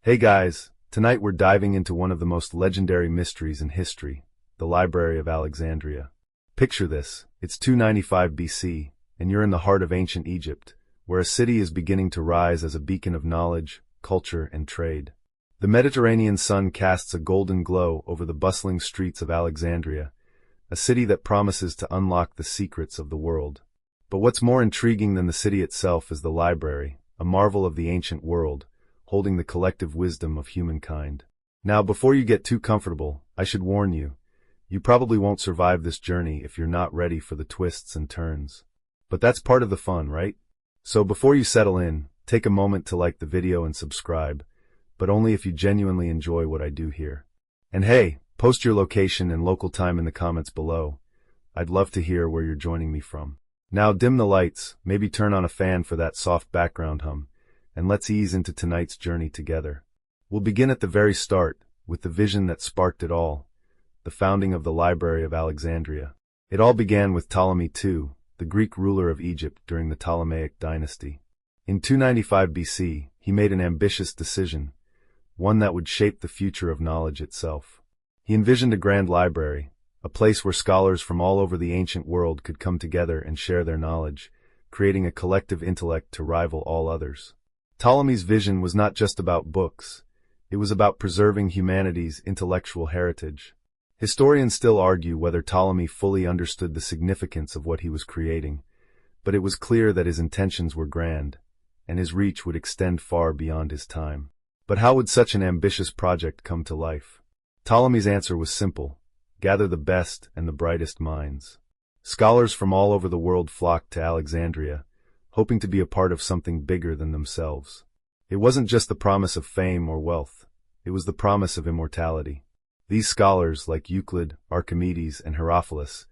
Hey guys, tonight we're diving into one of the most legendary mysteries in history, the Library of Alexandria. Picture this, it's 295 BC, and you're in the heart of ancient Egypt, where a city is beginning to rise as a beacon of knowledge, culture, and trade. The Mediterranean sun casts a golden glow over the bustling streets of Alexandria, a city that promises to unlock the secrets of the world. But what's more intriguing than the city itself is the library, a marvel of the ancient world, holding the collective wisdom of humankind. Now, before you get too comfortable, I should warn you, you probably won't survive this journey if you're not ready for the twists and turns. But that's part of the fun, right? So before you settle in, take a moment to like the video and subscribe, but only if you genuinely enjoy what I do here. And hey, post your location and local time in the comments below. I'd love to hear where you're joining me from. Now dim the lights, maybe turn on a fan for that soft background hum, and let's ease into tonight's journey together. We'll begin at the very start, with the vision that sparked it all, the founding of the Library of Alexandria. It all began with Ptolemy II, the Greek ruler of Egypt during the Ptolemaic dynasty. In 295 BC, he made an ambitious decision, one that would shape the future of knowledge itself. He envisioned a grand library, a place where scholars from all over the ancient world could come together and share their knowledge, creating a collective intellect to rival all others. Ptolemy's vision was not just about books, it was about preserving humanity's intellectual heritage. Historians still argue whether Ptolemy fully understood the significance of what he was creating, but it was clear that his intentions were grand, and his reach would extend far beyond his time. But how would such an ambitious project come to life? Ptolemy's answer was simple: gather the best and the brightest minds. Scholars from all over the world flocked to Alexandria, hoping to be a part of something bigger than themselves. It wasn't just the promise of fame or wealth, it was the promise of immortality. These scholars, like Euclid, Archimedes, and Herophilus,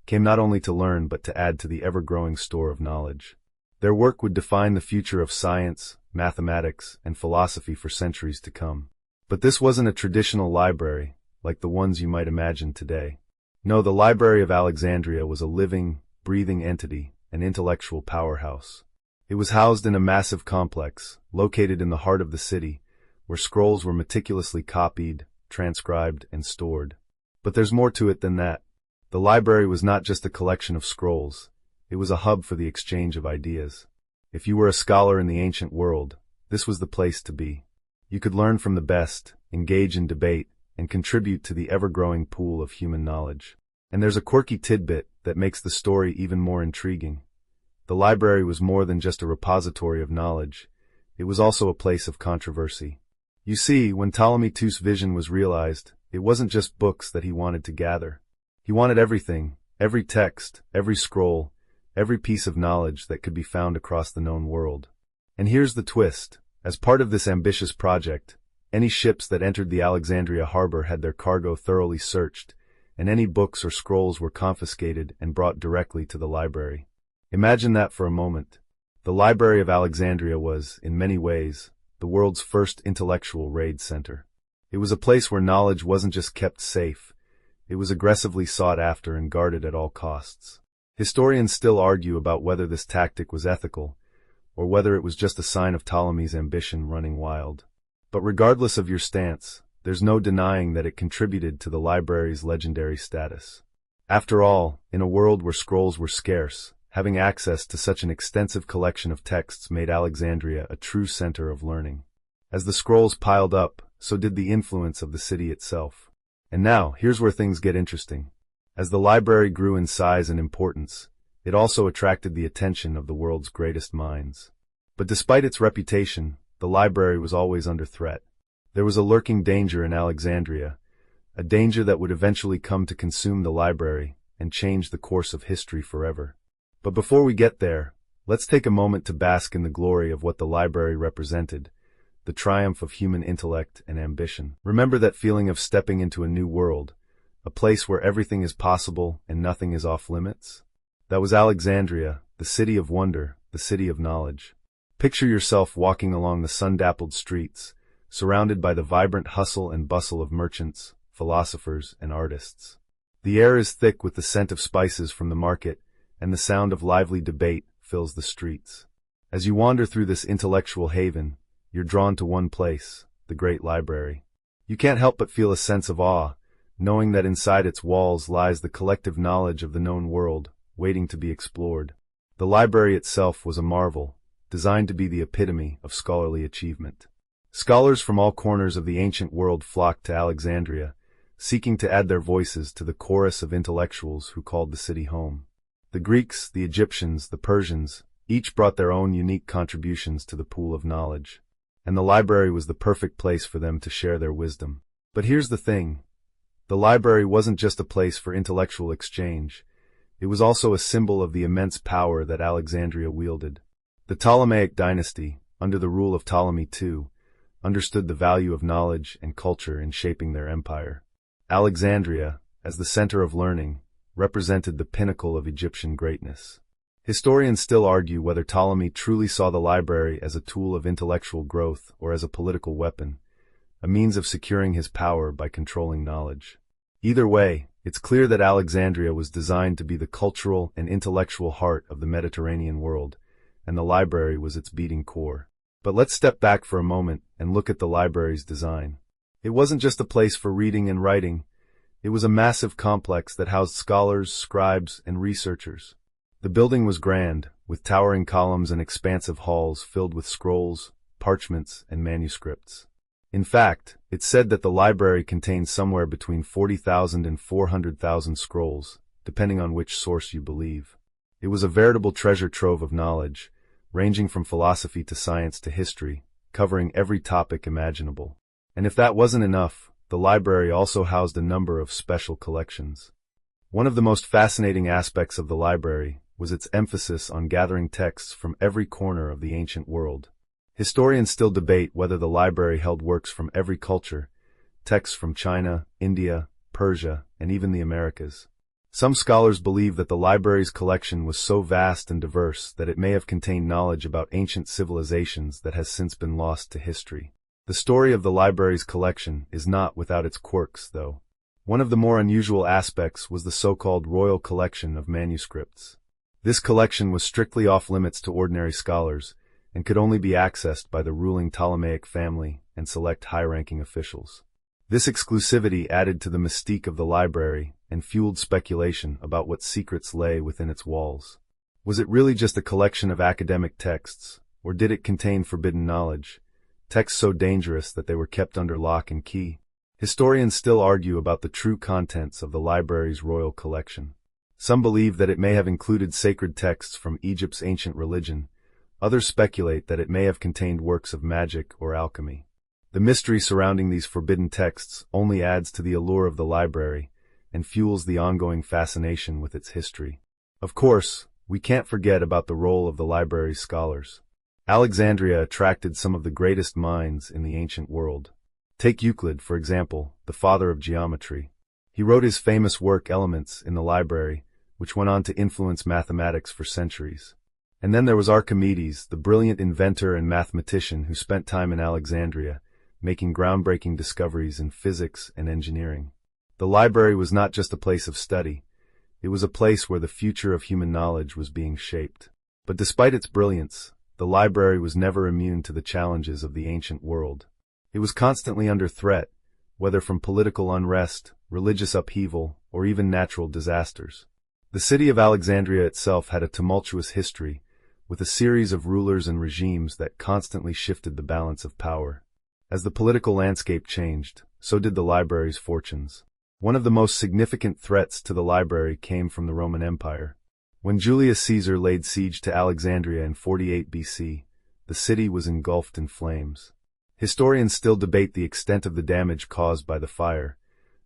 came not only to learn but to add to the ever-growing store of knowledge. Their work would define the future of science, mathematics, and philosophy for centuries to come. But this wasn't a traditional library, like the ones you might imagine today. No, the Library of Alexandria was a living, breathing entity, an intellectual powerhouse. It was housed in a massive complex, located in the heart of the city, where scrolls were meticulously copied, transcribed, and stored. But there's more to it than that. The library was not just a collection of scrolls, it was a hub for the exchange of ideas. If you were a scholar in the ancient world, this was the place to be. You could learn from the best, engage in debate, and contribute to the ever-growing pool of human knowledge. And there's a quirky tidbit that makes the story even more intriguing. The library was more than just a repository of knowledge, it was also a place of controversy. You see, when Ptolemy II's vision was realized, it wasn't just books that he wanted to gather. He wanted everything, every text, every scroll, every piece of knowledge that could be found across the known world. And here's the twist. As part of this ambitious project, any ships that entered the Alexandria harbor had their cargo thoroughly searched, and any books or scrolls were confiscated and brought directly to the library. Imagine that for a moment. The Library of Alexandria was, in many ways, the world's first intellectual raid center. It was a place where knowledge wasn't just kept safe, it was aggressively sought after and guarded at all costs. Historians still argue about whether this tactic was ethical, or whether it was just a sign of Ptolemy's ambition running wild. But regardless of your stance, there's no denying that it contributed to the library's legendary status. After all, in a world where scrolls were scarce, having access to such an extensive collection of texts made Alexandria a true center of learning. As the scrolls piled up, so did the influence of the city itself. And now, here's where things get interesting. As the library grew in size and importance, it also attracted the attention of the world's greatest minds. But despite its reputation, the library was always under threat. There was a lurking danger in Alexandria, a danger that would eventually come to consume the library and change the course of history forever. But before we get there, let's take a moment to bask in the glory of what the library represented, the triumph of human intellect and ambition. Remember that feeling of stepping into a new world, a place where everything is possible and nothing is off limits? That was Alexandria, the city of wonder, the city of knowledge. Picture yourself walking along the sun-dappled streets, surrounded by the vibrant hustle and bustle of merchants, philosophers, and artists. The air is thick with the scent of spices from the market, and the sound of lively debate fills the streets. As you wander through this intellectual haven, you're drawn to one place, the Great Library. You can't help but feel a sense of awe, knowing that inside its walls lies the collective knowledge of the known world, waiting to be explored. The library itself was a marvel, designed to be the epitome of scholarly achievement. Scholars from all corners of the ancient world flocked to Alexandria, seeking to add their voices to the chorus of intellectuals who called the city home. The Greeks, the Egyptians, the Persians, each brought their own unique contributions to the pool of knowledge, and the library was the perfect place for them to share their wisdom. But here's the thing. The library wasn't just a place for intellectual exchange. It was also a symbol of the immense power that Alexandria wielded. The Ptolemaic dynasty, under the rule of Ptolemy II, understood the value of knowledge and culture in shaping their empire. Alexandria, as the center of learning, represented the pinnacle of Egyptian greatness. Historians still argue whether Ptolemy truly saw the library as a tool of intellectual growth or as a political weapon, a means of securing his power by controlling knowledge. Either way, it's clear that Alexandria was designed to be the cultural and intellectual heart of the Mediterranean world, and the library was its beating core. But let's step back for a moment and look at the library's design. It wasn't just a place for reading and writing. It was a massive complex that housed scholars, scribes, and researchers. The building was grand, with towering columns and expansive halls filled with scrolls, parchments, and manuscripts. In fact, it's said that the library contained somewhere between 40,000 and 400,000 scrolls, depending on which source you believe. It was a veritable treasure trove of knowledge, ranging from philosophy to science to history, covering every topic imaginable. And if that wasn't enough, the library also housed a number of special collections. One of the most fascinating aspects of the library was its emphasis on gathering texts from every corner of the ancient world. Historians still debate whether the library held works from every culture, texts from China, India, Persia, and even the Americas. Some scholars believe that the library's collection was so vast and diverse that it may have contained knowledge about ancient civilizations that has since been lost to history. The story of the library's collection is not without its quirks, though. One of the more unusual aspects was the so-called royal collection of manuscripts. This collection was strictly off-limits to ordinary scholars, and could only be accessed by the ruling Ptolemaic family and select high-ranking officials. This exclusivity added to the mystique of the library and fueled speculation about what secrets lay within its walls. Was it really just a collection of academic texts, or did it contain forbidden knowledge, texts so dangerous that they were kept under lock and key? Historians still argue about the true contents of the library's royal collection. Some believe that it may have included sacred texts from Egypt's ancient religion. Others speculate that it may have contained works of magic or alchemy. The mystery surrounding these forbidden texts only adds to the allure of the library and fuels the ongoing fascination with its history. Of course, we can't forget about the role of the library's scholars. Alexandria attracted some of the greatest minds in the ancient world. Take Euclid, for example, the father of geometry. He wrote his famous work Elements in the library, which went on to influence mathematics for centuries. And then there was Archimedes, the brilliant inventor and mathematician who spent time in Alexandria, making groundbreaking discoveries in physics and engineering. The library was not just a place of study. It was a place where the future of human knowledge was being shaped. But despite its brilliance, the library was never immune to the challenges of the ancient world. It was constantly under threat, whether from political unrest, religious upheaval, or even natural disasters. The city of Alexandria itself had a tumultuous history, with a series of rulers and regimes that constantly shifted the balance of power. As the political landscape changed, so did the library's fortunes. One of the most significant threats to the library came from the Roman Empire. When Julius Caesar laid siege to Alexandria in 48 BC, the city was engulfed in flames. Historians still debate the extent of the damage caused by the fire,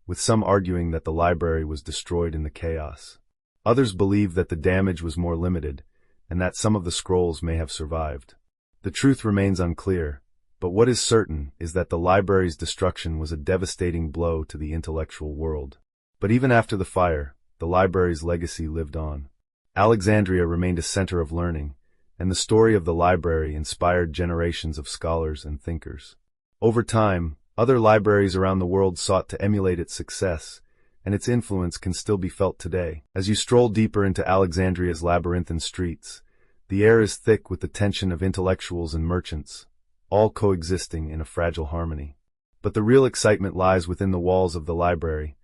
with some arguing that the library was destroyed in the chaos. Others believe that the damage was more limited, and that some of the scrolls may have survived. The truth remains unclear, but what is certain is that the library's destruction was a devastating blow to the intellectual world. But even after the fire, the library's legacy lived on. Alexandria remained a center of learning, and the story of the library inspired generations of scholars and thinkers. Over time, other libraries around the world sought to emulate its success, and its influence can still be felt today. As you stroll deeper into Alexandria's labyrinthine streets, the air is thick with the tension of intellectuals and merchants, all coexisting in a fragile harmony. But the real excitement lies within the walls of the library,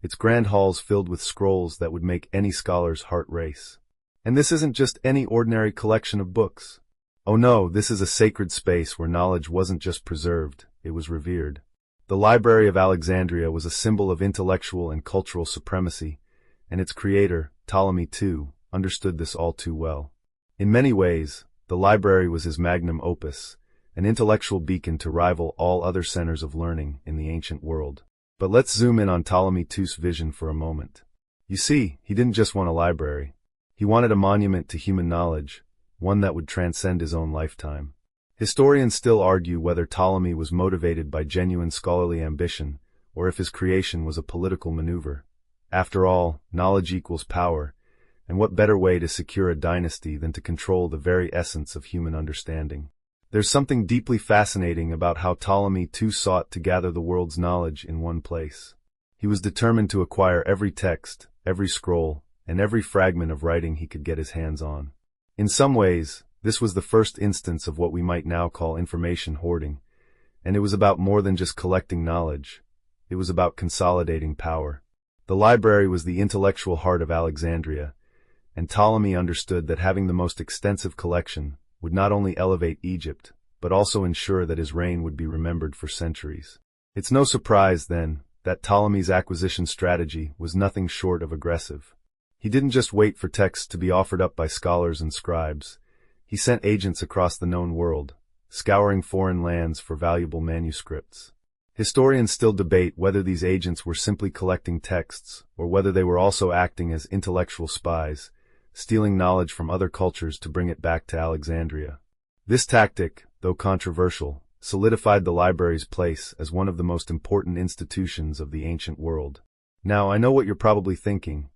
its grand halls filled with scrolls that would make any scholar's heart race. And this isn't just any ordinary collection of books. Oh no, this is a sacred space where knowledge wasn't just preserved, it was revered. The Library of Alexandria was a symbol of intellectual and cultural supremacy, and its creator, Ptolemy II, understood this all too well. In many ways, the library was his magnum opus, an intellectual beacon to rival all other centers of learning in the ancient world. But let's zoom in on Ptolemy II's vision for a moment. You see, he didn't just want a library. He wanted a monument to human knowledge, one that would transcend his own lifetime. Historians still argue whether Ptolemy was motivated by genuine scholarly ambition, or if his creation was a political maneuver. After all, knowledge equals power, and what better way to secure a dynasty than to control the very essence of human understanding? There's something deeply fascinating about how Ptolemy II sought to gather the world's knowledge in one place. He was determined to acquire every text, every scroll, and every fragment of writing he could get his hands on. In some ways, this was the first instance of what we might now call information hoarding, and it was about more than just collecting knowledge. It was about consolidating power. The library was the intellectual heart of Alexandria, and Ptolemy understood that having the most extensive collection would not only elevate Egypt, but also ensure that his reign would be remembered for centuries. It's no surprise, then, that Ptolemy's acquisition strategy was nothing short of aggressive. He didn't just wait for texts to be offered up by scholars and scribes. He sent agents across the known world, scouring foreign lands for valuable manuscripts. Historians still debate whether these agents were simply collecting texts, or whether they were also acting as intellectual spies, stealing knowledge from other cultures to bring it back to Alexandria. This tactic, though controversial, solidified the library's place as one of the most important institutions of the ancient world. Now, I know what you're probably thinking.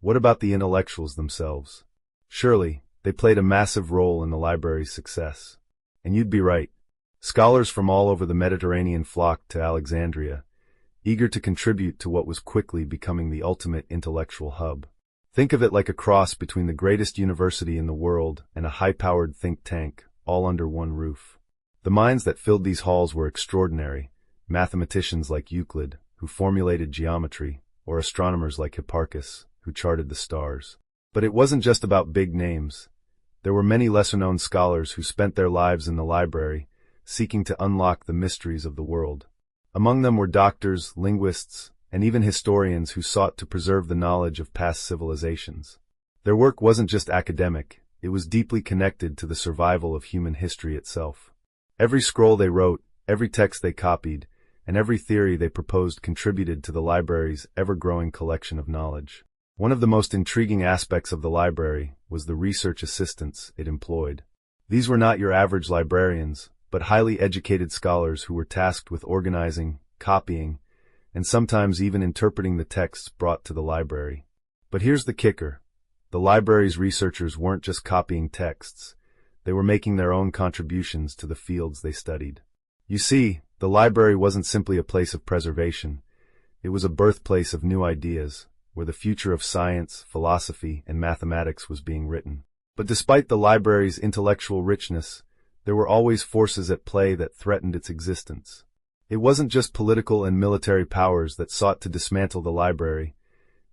What about the intellectuals themselves? Surely, they played a massive role in the library's success. And you'd be right. Scholars from all over the Mediterranean flocked to Alexandria, eager to contribute to what was quickly becoming the ultimate intellectual hub. Think of it like a cross between the greatest university in the world and a high-powered think tank, all under one roof. The minds that filled these halls were extraordinary, mathematicians like Euclid, who formulated geometry, or astronomers like Hipparchus, who charted the stars. But it wasn't just about big names. There were many lesser-known scholars who spent their lives in the library, seeking to unlock the mysteries of the world. Among them were doctors, linguists, and even historians who sought to preserve the knowledge of past civilizations. Their work wasn't just academic, it was deeply connected to the survival of human history itself. Every scroll they wrote, every text they copied, and every theory they proposed contributed to the library's ever-growing collection of knowledge. One of the most intriguing aspects of the library was the research assistants it employed. These were not your average librarians, but highly educated scholars who were tasked with organizing, copying, and sometimes even interpreting the texts brought to the library. But here's the kicker. The library's researchers weren't just copying texts. They were making their own contributions to the fields they studied. You see, the library wasn't simply a place of preservation. It was a birthplace of new ideas, where the future of science, philosophy, and mathematics was being written. But despite the library's intellectual richness, there were always forces at play that threatened its existence. It wasn't just political and military powers that sought to dismantle the library.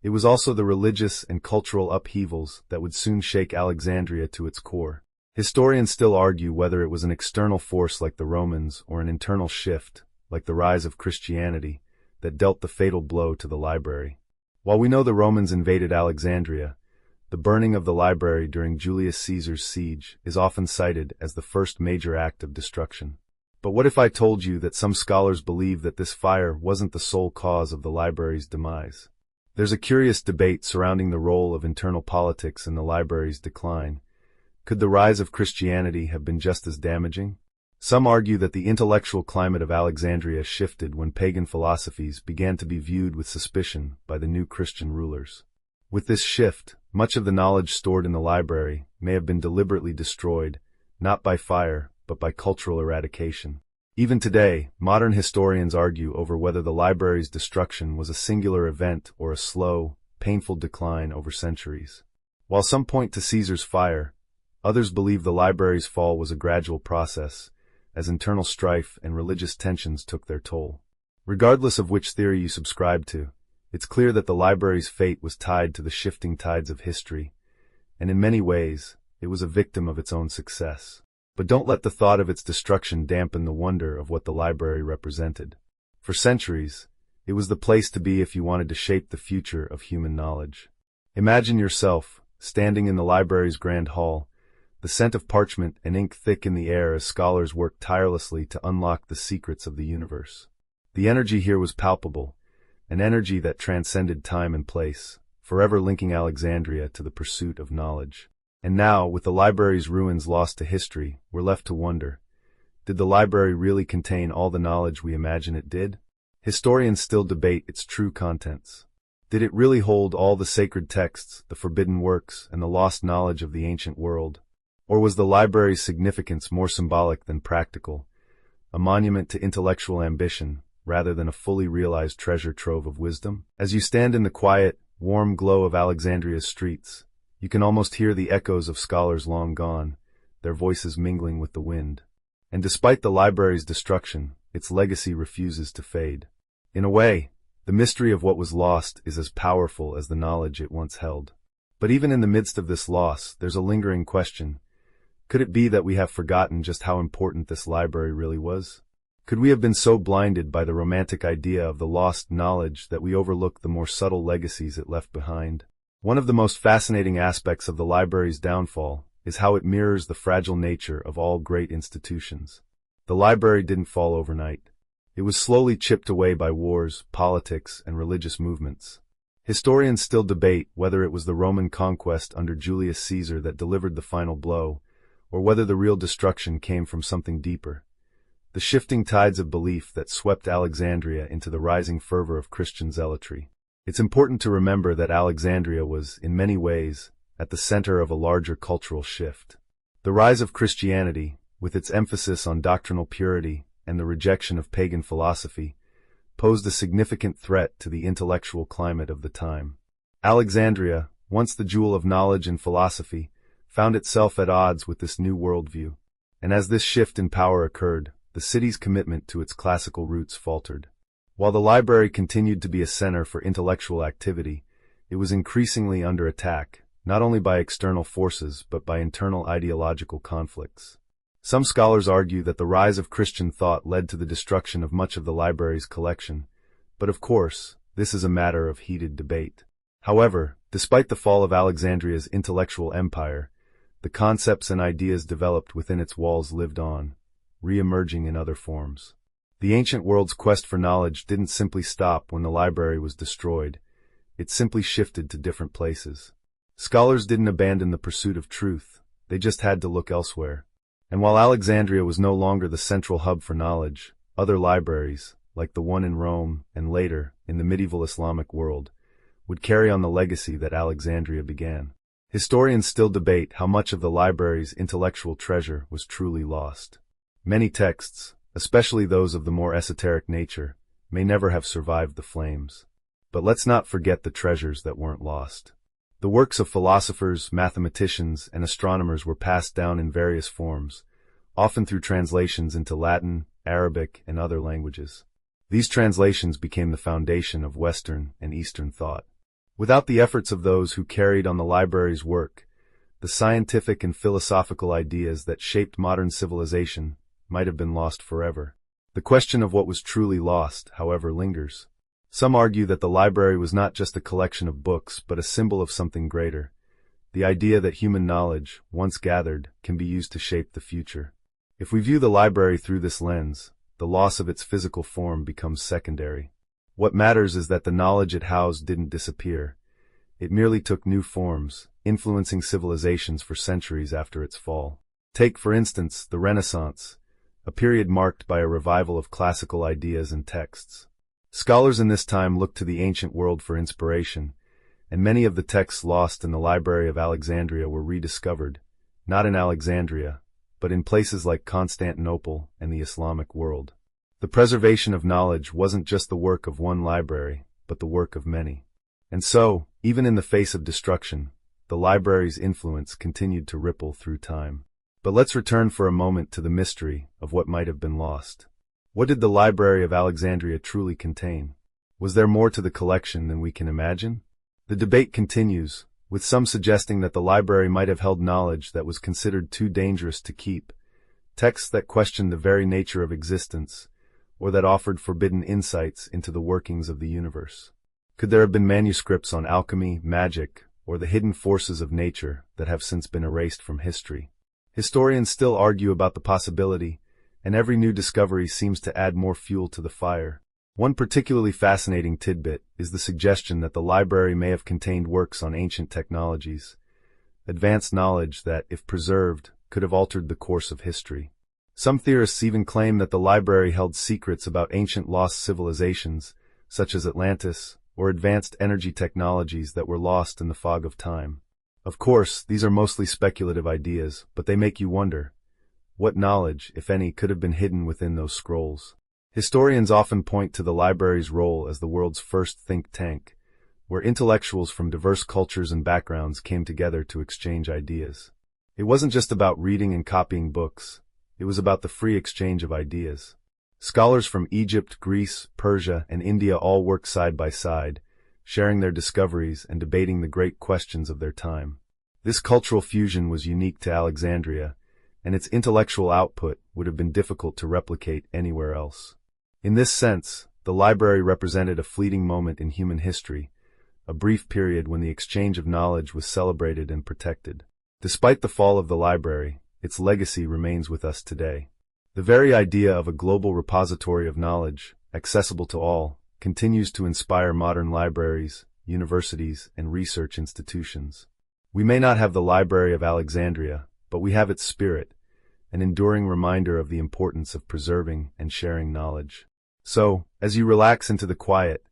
It was also the religious and cultural upheavals that would soon shake Alexandria to its core. Historians still argue whether it was an external force like the Romans or an internal shift, like the rise of Christianity, that dealt the fatal blow to the library. While we know the Romans invaded Alexandria, the burning of the library during Julius Caesar's siege is often cited as the first major act of destruction. But what if I told you that some scholars believe that this fire wasn't the sole cause of the library's demise? There's a curious debate surrounding the role of internal politics in the library's decline. Could the rise of Christianity have been just as damaging? Some argue that the intellectual climate of Alexandria shifted when pagan philosophies began to be viewed with suspicion by the new Christian rulers. With this shift, much of the knowledge stored in the library may have been deliberately destroyed, not by fire, but by cultural eradication. Even today, modern historians argue over whether the library's destruction was a singular event or a slow, painful decline over centuries. While some point to Caesar's fire, others believe the library's fall was a gradual process, as internal strife and religious tensions took their toll. Regardless of which theory you subscribe to, it's clear that the library's fate was tied to the shifting tides of history, and in many ways, it was a victim of its own success. But don't let the thought of its destruction dampen the wonder of what the library represented. For centuries, it was the place to be if you wanted to shape the future of human knowledge. Imagine yourself, standing in the library's grand hall, the scent of parchment and ink thick in the air as scholars worked tirelessly to unlock the secrets of the universe. The energy here was palpable, an energy that transcended time and place, forever linking Alexandria to the pursuit of knowledge. And now, with the library's ruins lost to history, we're left to wonder, did the library really contain all the knowledge we imagine it did? Historians still debate its true contents. Did it really hold all the sacred texts, the forbidden works, and the lost knowledge of the ancient world? Or was the library's significance more symbolic than practical, a monument to intellectual ambition rather than a fully realized treasure trove of wisdom? As you stand in the quiet, warm glow of Alexandria's streets, you can almost hear the echoes of scholars long gone, their voices mingling with the wind. And despite the library's destruction, its legacy refuses to fade. In a way, the mystery of what was lost is as powerful as the knowledge it once held. But even in the midst of this loss, there's a lingering question. Could it be that we have forgotten just how important this library really was? Could we have been so blinded by the romantic idea of the lost knowledge that we overlook the more subtle legacies it left behind? One of the most fascinating aspects of the library's downfall is how it mirrors the fragile nature of all great institutions. The library didn't fall overnight. It was slowly chipped away by wars, politics, and religious movements. Historians still debate whether it was the Roman conquest under Julius Caesar that delivered the final blow, or whether the real destruction came from something deeper. The shifting tides of belief that swept Alexandria into the rising fervor of Christian zealotry. It's important to remember that Alexandria was, in many ways, at the center of a larger cultural shift. The rise of Christianity, with its emphasis on doctrinal purity and the rejection of pagan philosophy, posed a significant threat to the intellectual climate of the time. Alexandria, once the jewel of knowledge and philosophy, found itself at odds with this new worldview. And as this shift in power occurred, the city's commitment to its classical roots faltered. While the library continued to be a center for intellectual activity, it was increasingly under attack, not only by external forces but by internal ideological conflicts. Some scholars argue that the rise of Christian thought led to the destruction of much of the library's collection, but of course, this is a matter of heated debate. However, despite the fall of Alexandria's intellectual empire, the concepts and ideas developed within its walls lived on, re-emerging in other forms. The ancient world's quest for knowledge didn't simply stop when the library was destroyed, it simply shifted to different places. Scholars didn't abandon the pursuit of truth, they just had to look elsewhere. And while Alexandria was no longer the central hub for knowledge, other libraries, like the one in Rome and later, in the medieval Islamic world, would carry on the legacy that Alexandria began. Historians still debate how much of the library's intellectual treasure was truly lost. Many texts, especially those of the more esoteric nature, may never have survived the flames. But let's not forget the treasures that weren't lost. The works of philosophers, mathematicians, and astronomers were passed down in various forms, often through translations into Latin, Arabic, and other languages. These translations became the foundation of Western and Eastern thought. Without the efforts of those who carried on the library's work, the scientific and philosophical ideas that shaped modern civilization might have been lost forever. The question of what was truly lost, however, lingers. Some argue that the library was not just a collection of books, but a symbol of something greater, the idea that human knowledge, once gathered, can be used to shape the future. If we view the library through this lens, the loss of its physical form becomes secondary. What matters is that the knowledge it housed didn't disappear. It merely took new forms, influencing civilizations for centuries after its fall. Take, for instance, the Renaissance, a period marked by a revival of classical ideas and texts. Scholars in this time looked to the ancient world for inspiration, and many of the texts lost in the Library of Alexandria were rediscovered, not in Alexandria, but in places like Constantinople and the Islamic world. The preservation of knowledge wasn't just the work of one library, but the work of many. And so, even in the face of destruction, the library's influence continued to ripple through time. But let's return for a moment to the mystery of what might have been lost. What did the Library of Alexandria truly contain? Was there more to the collection than we can imagine? The debate continues, with some suggesting that the library might have held knowledge that was considered too dangerous to keep, texts that questioned the very nature of existence, or that offered forbidden insights into the workings of the universe. Could there have been manuscripts on alchemy, magic, or the hidden forces of nature that have since been erased from history? Historians still argue about the possibility, and every new discovery seems to add more fuel to the fire. One particularly fascinating tidbit is the suggestion that the library may have contained works on ancient technologies, advanced knowledge that, if preserved, could have altered the course of history. Some theorists even claim that the library held secrets about ancient lost civilizations, such as Atlantis, or advanced energy technologies that were lost in the fog of time. Of course, these are mostly speculative ideas, but they make you wonder, what knowledge, if any, could have been hidden within those scrolls? Historians often point to the library's role as the world's first think tank, where intellectuals from diverse cultures and backgrounds came together to exchange ideas. It wasn't just about reading and copying books, it was about the free exchange of ideas. Scholars from Egypt, Greece, Persia, and India all worked side by side, sharing their discoveries and debating the great questions of their time. This cultural fusion was unique to Alexandria, and its intellectual output would have been difficult to replicate anywhere else. In this sense, the library represented a fleeting moment in human history, a brief period when the exchange of knowledge was celebrated and protected. Despite the fall of the library, its legacy remains with us today. The very idea of a global repository of knowledge, accessible to all, continues to inspire modern libraries, universities, and research institutions. We may not have the Library of Alexandria, but we have its spirit, an enduring reminder of the importance of preserving and sharing knowledge. So, as you relax into the quiet,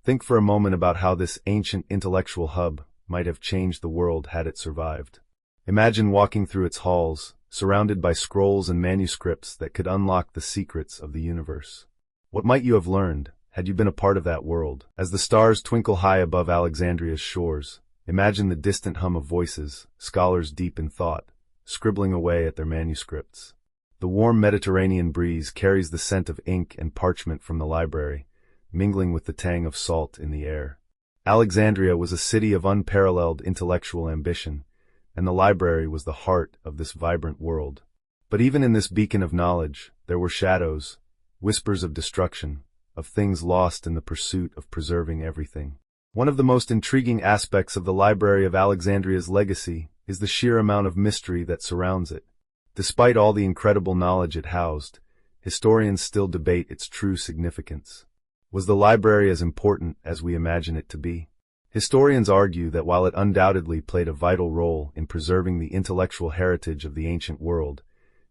think for a moment about how this ancient intellectual hub might have changed the world had it survived. Imagine walking through its halls, surrounded by scrolls and manuscripts that could unlock the secrets of the universe. What might you have learned had you been a part of that world? As the stars twinkle high above Alexandria's shores, imagine the distant hum of voices, scholars deep in thought, scribbling away at their manuscripts. The warm Mediterranean breeze carries the scent of ink and parchment from the library, mingling with the tang of salt in the air. Alexandria was a city of unparalleled intellectual ambition, and the library was the heart of this vibrant world. But even in this beacon of knowledge, there were shadows, whispers of destruction, of things lost in the pursuit of preserving everything. One of the most intriguing aspects of the Library of Alexandria's legacy is the sheer amount of mystery that surrounds it. Despite all the incredible knowledge it housed, historians still debate its true significance. Was the library as important as we imagine it to be? Historians argue that while it undoubtedly played a vital role in preserving the intellectual heritage of the ancient world,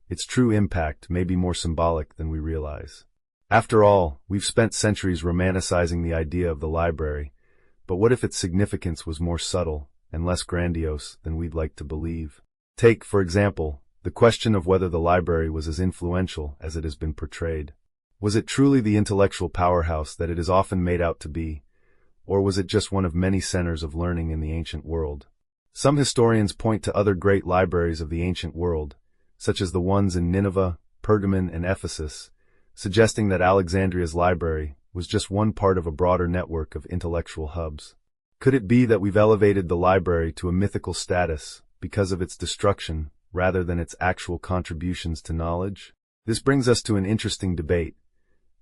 its true impact may be more symbolic than we realize. After all, we've spent centuries romanticizing the idea of the library, but what if its significance was more subtle and less grandiose than we'd like to believe? Take, for example, the question of whether the library was as influential as it has been portrayed. Was it truly the intellectual powerhouse that it is often made out to be, or was it just one of many centers of learning in the ancient world? Some historians point to other great libraries of the ancient world, such as the ones in Nineveh, Pergamon, and Ephesus, suggesting that Alexandria's library was just one part of a broader network of intellectual hubs. Could it be that we've elevated the library to a mythical status because of its destruction rather than its actual contributions to knowledge? This brings us to an interesting debate.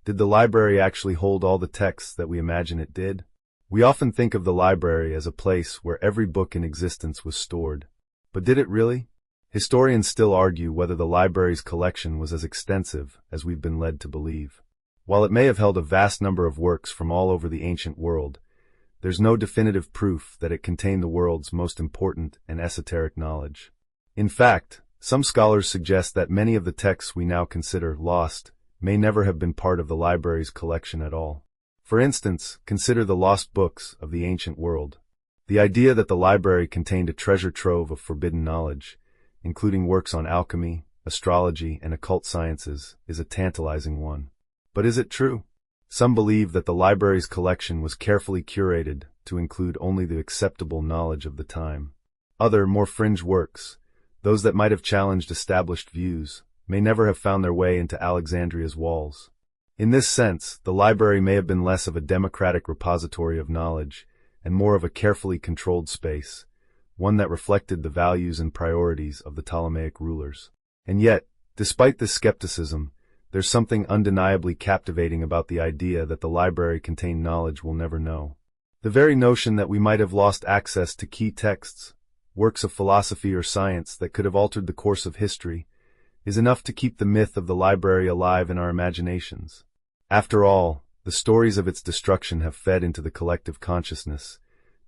Did the library actually hold all the texts that we imagine it did? We often think of the library as a place where every book in existence was stored. But did it really? Historians still argue whether the library's collection was as extensive as we've been led to believe. While it may have held a vast number of works from all over the ancient world, there's no definitive proof that it contained the world's most important and esoteric knowledge. In fact, some scholars suggest that many of the texts we now consider lost may never have been part of the library's collection at all. For instance, consider the lost books of the ancient world. The idea that the library contained a treasure trove of forbidden knowledge, including works on alchemy, astrology, and occult sciences, is a tantalizing one. But is it true? Some believe that the library's collection was carefully curated to include only the acceptable knowledge of the time. Other, more fringe works, those that might have challenged established views, may never have found their way into Alexandria's walls. In this sense, the library may have been less of a democratic repository of knowledge and more of a carefully controlled space, one that reflected the values and priorities of the Ptolemaic rulers. And yet, despite this skepticism, there's something undeniably captivating about the idea that the library contained knowledge we'll never know. The very notion that we might have lost access to key texts, works of philosophy or science that could have altered the course of history, is enough to keep the myth of the library alive in our imaginations. After all, the stories of its destruction have fed into the collective consciousness,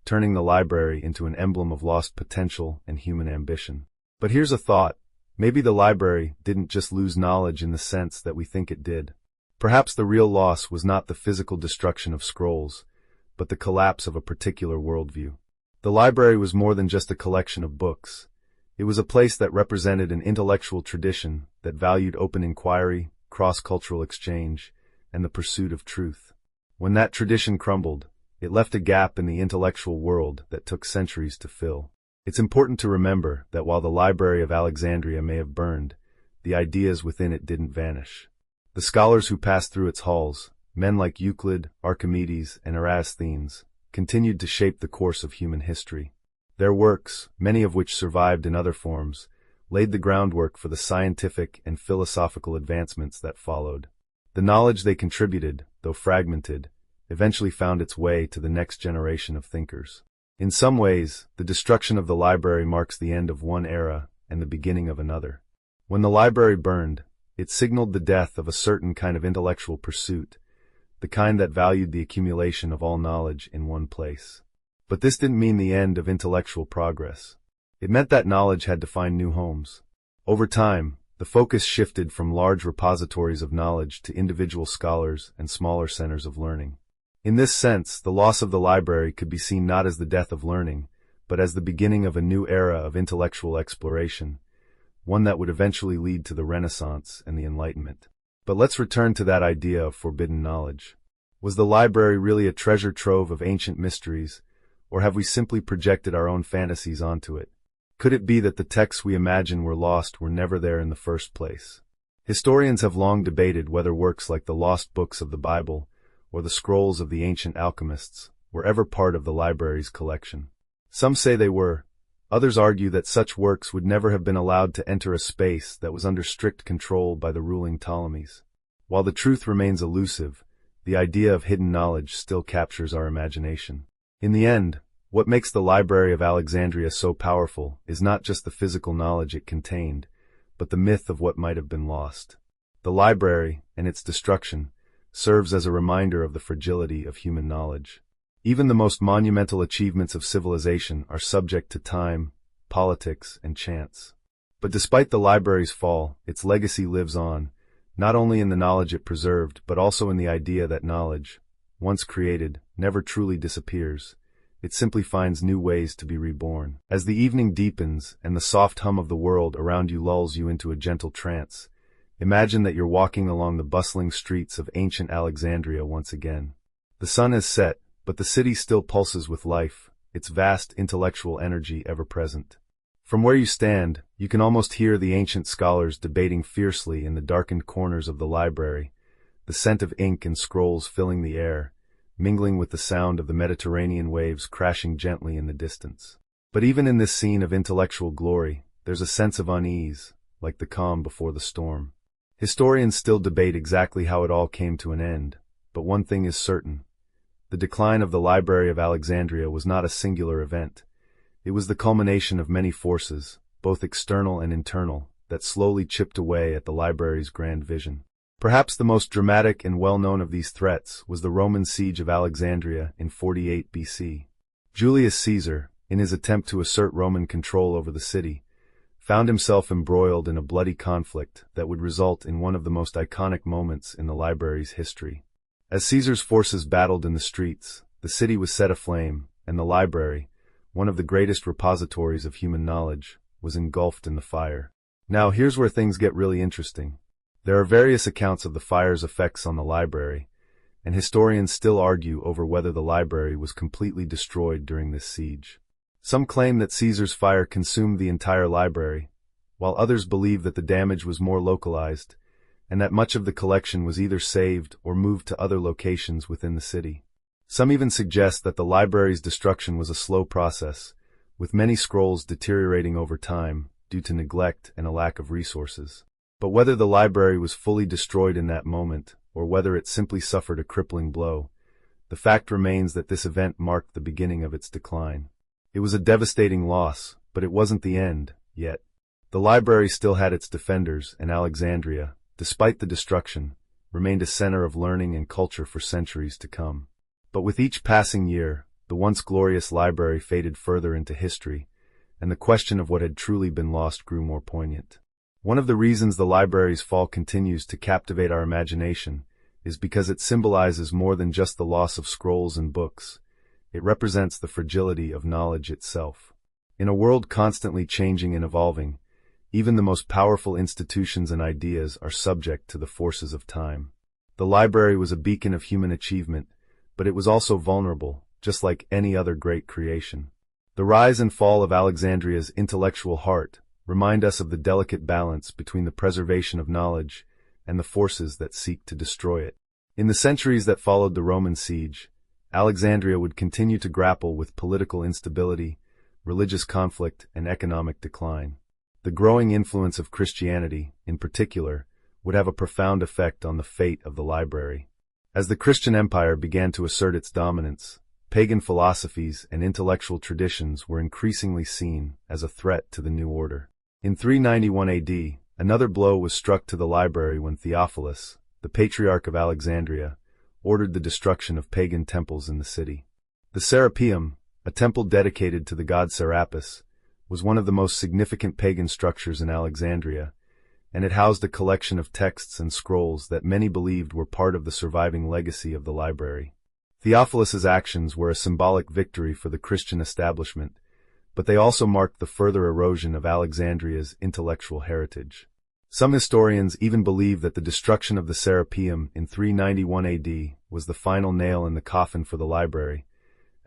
turning the library into an emblem of lost potential and human ambition. But here's a thought. Maybe the library didn't just lose knowledge in the sense that we think it did. Perhaps the real loss was not the physical destruction of scrolls, but the collapse of a particular worldview. The library was more than just a collection of books. It was a place that represented an intellectual tradition that valued open inquiry, cross-cultural exchange, and the pursuit of truth. When that tradition crumbled, it left a gap in the intellectual world that took centuries to fill. It's important to remember that while the Library of Alexandria may have burned, the ideas within it didn't vanish. The scholars who passed through its halls, men like Euclid, Archimedes, and Eratosthenes, continued to shape the course of human history. Their works, many of which survived in other forms, laid the groundwork for the scientific and philosophical advancements that followed. The knowledge they contributed, though fragmented, eventually found its way to the next generation of thinkers. In some ways, the destruction of the library marks the end of one era and the beginning of another. When the library burned, it signaled the death of a certain kind of intellectual pursuit, the kind that valued the accumulation of all knowledge in one place. But this didn't mean the end of intellectual progress. It meant that knowledge had to find new homes. Over time, the focus shifted from large repositories of knowledge to individual scholars and smaller centers of learning. In this sense, the loss of the library could be seen not as the death of learning, but as the beginning of a new era of intellectual exploration, one that would eventually lead to the Renaissance and the Enlightenment. But let's return to that idea of forbidden knowledge. Was the library really a treasure trove of ancient mysteries, or have we simply projected our own fantasies onto it? Could it be that the texts we imagine were lost were never there in the first place? Historians have long debated whether works like the lost books of the Bible or the scrolls of the ancient alchemists were ever part of the library's collection. Some say they were. Others argue that such works would never have been allowed to enter a space that was under strict control by the ruling Ptolemies. While the truth remains elusive, the idea of hidden knowledge still captures our imagination. In the end, what makes the Library of Alexandria so powerful is not just the physical knowledge it contained, but the myth of what might have been lost. The library, and its destruction, serves as a reminder of the fragility of human knowledge. Even the most monumental achievements of civilization are subject to time, politics, and chance. But despite the library's fall, its legacy lives on, not only in the knowledge it preserved, but also in the idea that knowledge, once created, never truly disappears. It simply finds new ways to be reborn. As the evening deepens and the soft hum of the world around you lulls you into a gentle trance, imagine that you're walking along the bustling streets of ancient Alexandria once again. The sun has set, but the city still pulses with life, its vast intellectual energy ever present. From where you stand, you can almost hear the ancient scholars debating fiercely in the darkened corners of the library, the scent of ink and scrolls filling the air, mingling with the sound of the Mediterranean waves crashing gently in the distance. But even in this scene of intellectual glory, there's a sense of unease, like the calm before the storm. Historians still debate exactly how it all came to an end, but one thing is certain. The decline of the Library of Alexandria was not a singular event. It was the culmination of many forces, both external and internal, that slowly chipped away at the library's grand vision. Perhaps the most dramatic and well-known of these threats was the Roman siege of Alexandria in 48 BC. Julius Caesar, in his attempt to assert Roman control over the city, found himself embroiled in a bloody conflict that would result in one of the most iconic moments in the library's history. As Caesar's forces battled in the streets, the city was set aflame, and the library, one of the greatest repositories of human knowledge, was engulfed in the fire. Now here's where things get really interesting. There are various accounts of the fire's effects on the library, and historians still argue over whether the library was completely destroyed during this siege. Some claim that Caesar's fire consumed the entire library, while others believe that the damage was more localized, and that much of the collection was either saved or moved to other locations within the city. Some even suggest that the library's destruction was a slow process, with many scrolls deteriorating over time due to neglect and a lack of resources. But whether the library was fully destroyed in that moment, or whether it simply suffered a crippling blow, the fact remains that this event marked the beginning of its decline. It was a devastating loss, but it wasn't the end, yet. The library still had its defenders, and Alexandria, despite the destruction, remained a center of learning and culture for centuries to come. But with each passing year, the once glorious library faded further into history, and the question of what had truly been lost grew more poignant. One of the reasons the library's fall continues to captivate our imagination is because it symbolizes more than just the loss of scrolls and books. It represents the fragility of knowledge itself. In a world constantly changing and evolving, even the most powerful institutions and ideas are subject to the forces of time. The library was a beacon of human achievement, but it was also vulnerable, just like any other great creation. The rise and fall of Alexandria's intellectual heart remind us of the delicate balance between the preservation of knowledge and the forces that seek to destroy it. In the centuries that followed the Roman siege, Alexandria would continue to grapple with political instability, religious conflict, and economic decline. The growing influence of Christianity, in particular, would have a profound effect on the fate of the library. As the Christian empire began to assert its dominance, pagan philosophies and intellectual traditions were increasingly seen as a threat to the new order. In 391 AD, another blow was struck to the library when Theophilus, the Patriarch of Alexandria, ordered the destruction of pagan temples in the city. The Serapeum, a temple dedicated to the god Serapis, was one of the most significant pagan structures in Alexandria, and it housed a collection of texts and scrolls that many believed were part of the surviving legacy of the library. Theophilus's actions were a symbolic victory for the Christian establishment, but they also marked the further erosion of Alexandria's intellectual heritage. Some historians even believe that the destruction of the Serapeum in 391 AD was the final nail in the coffin for the library,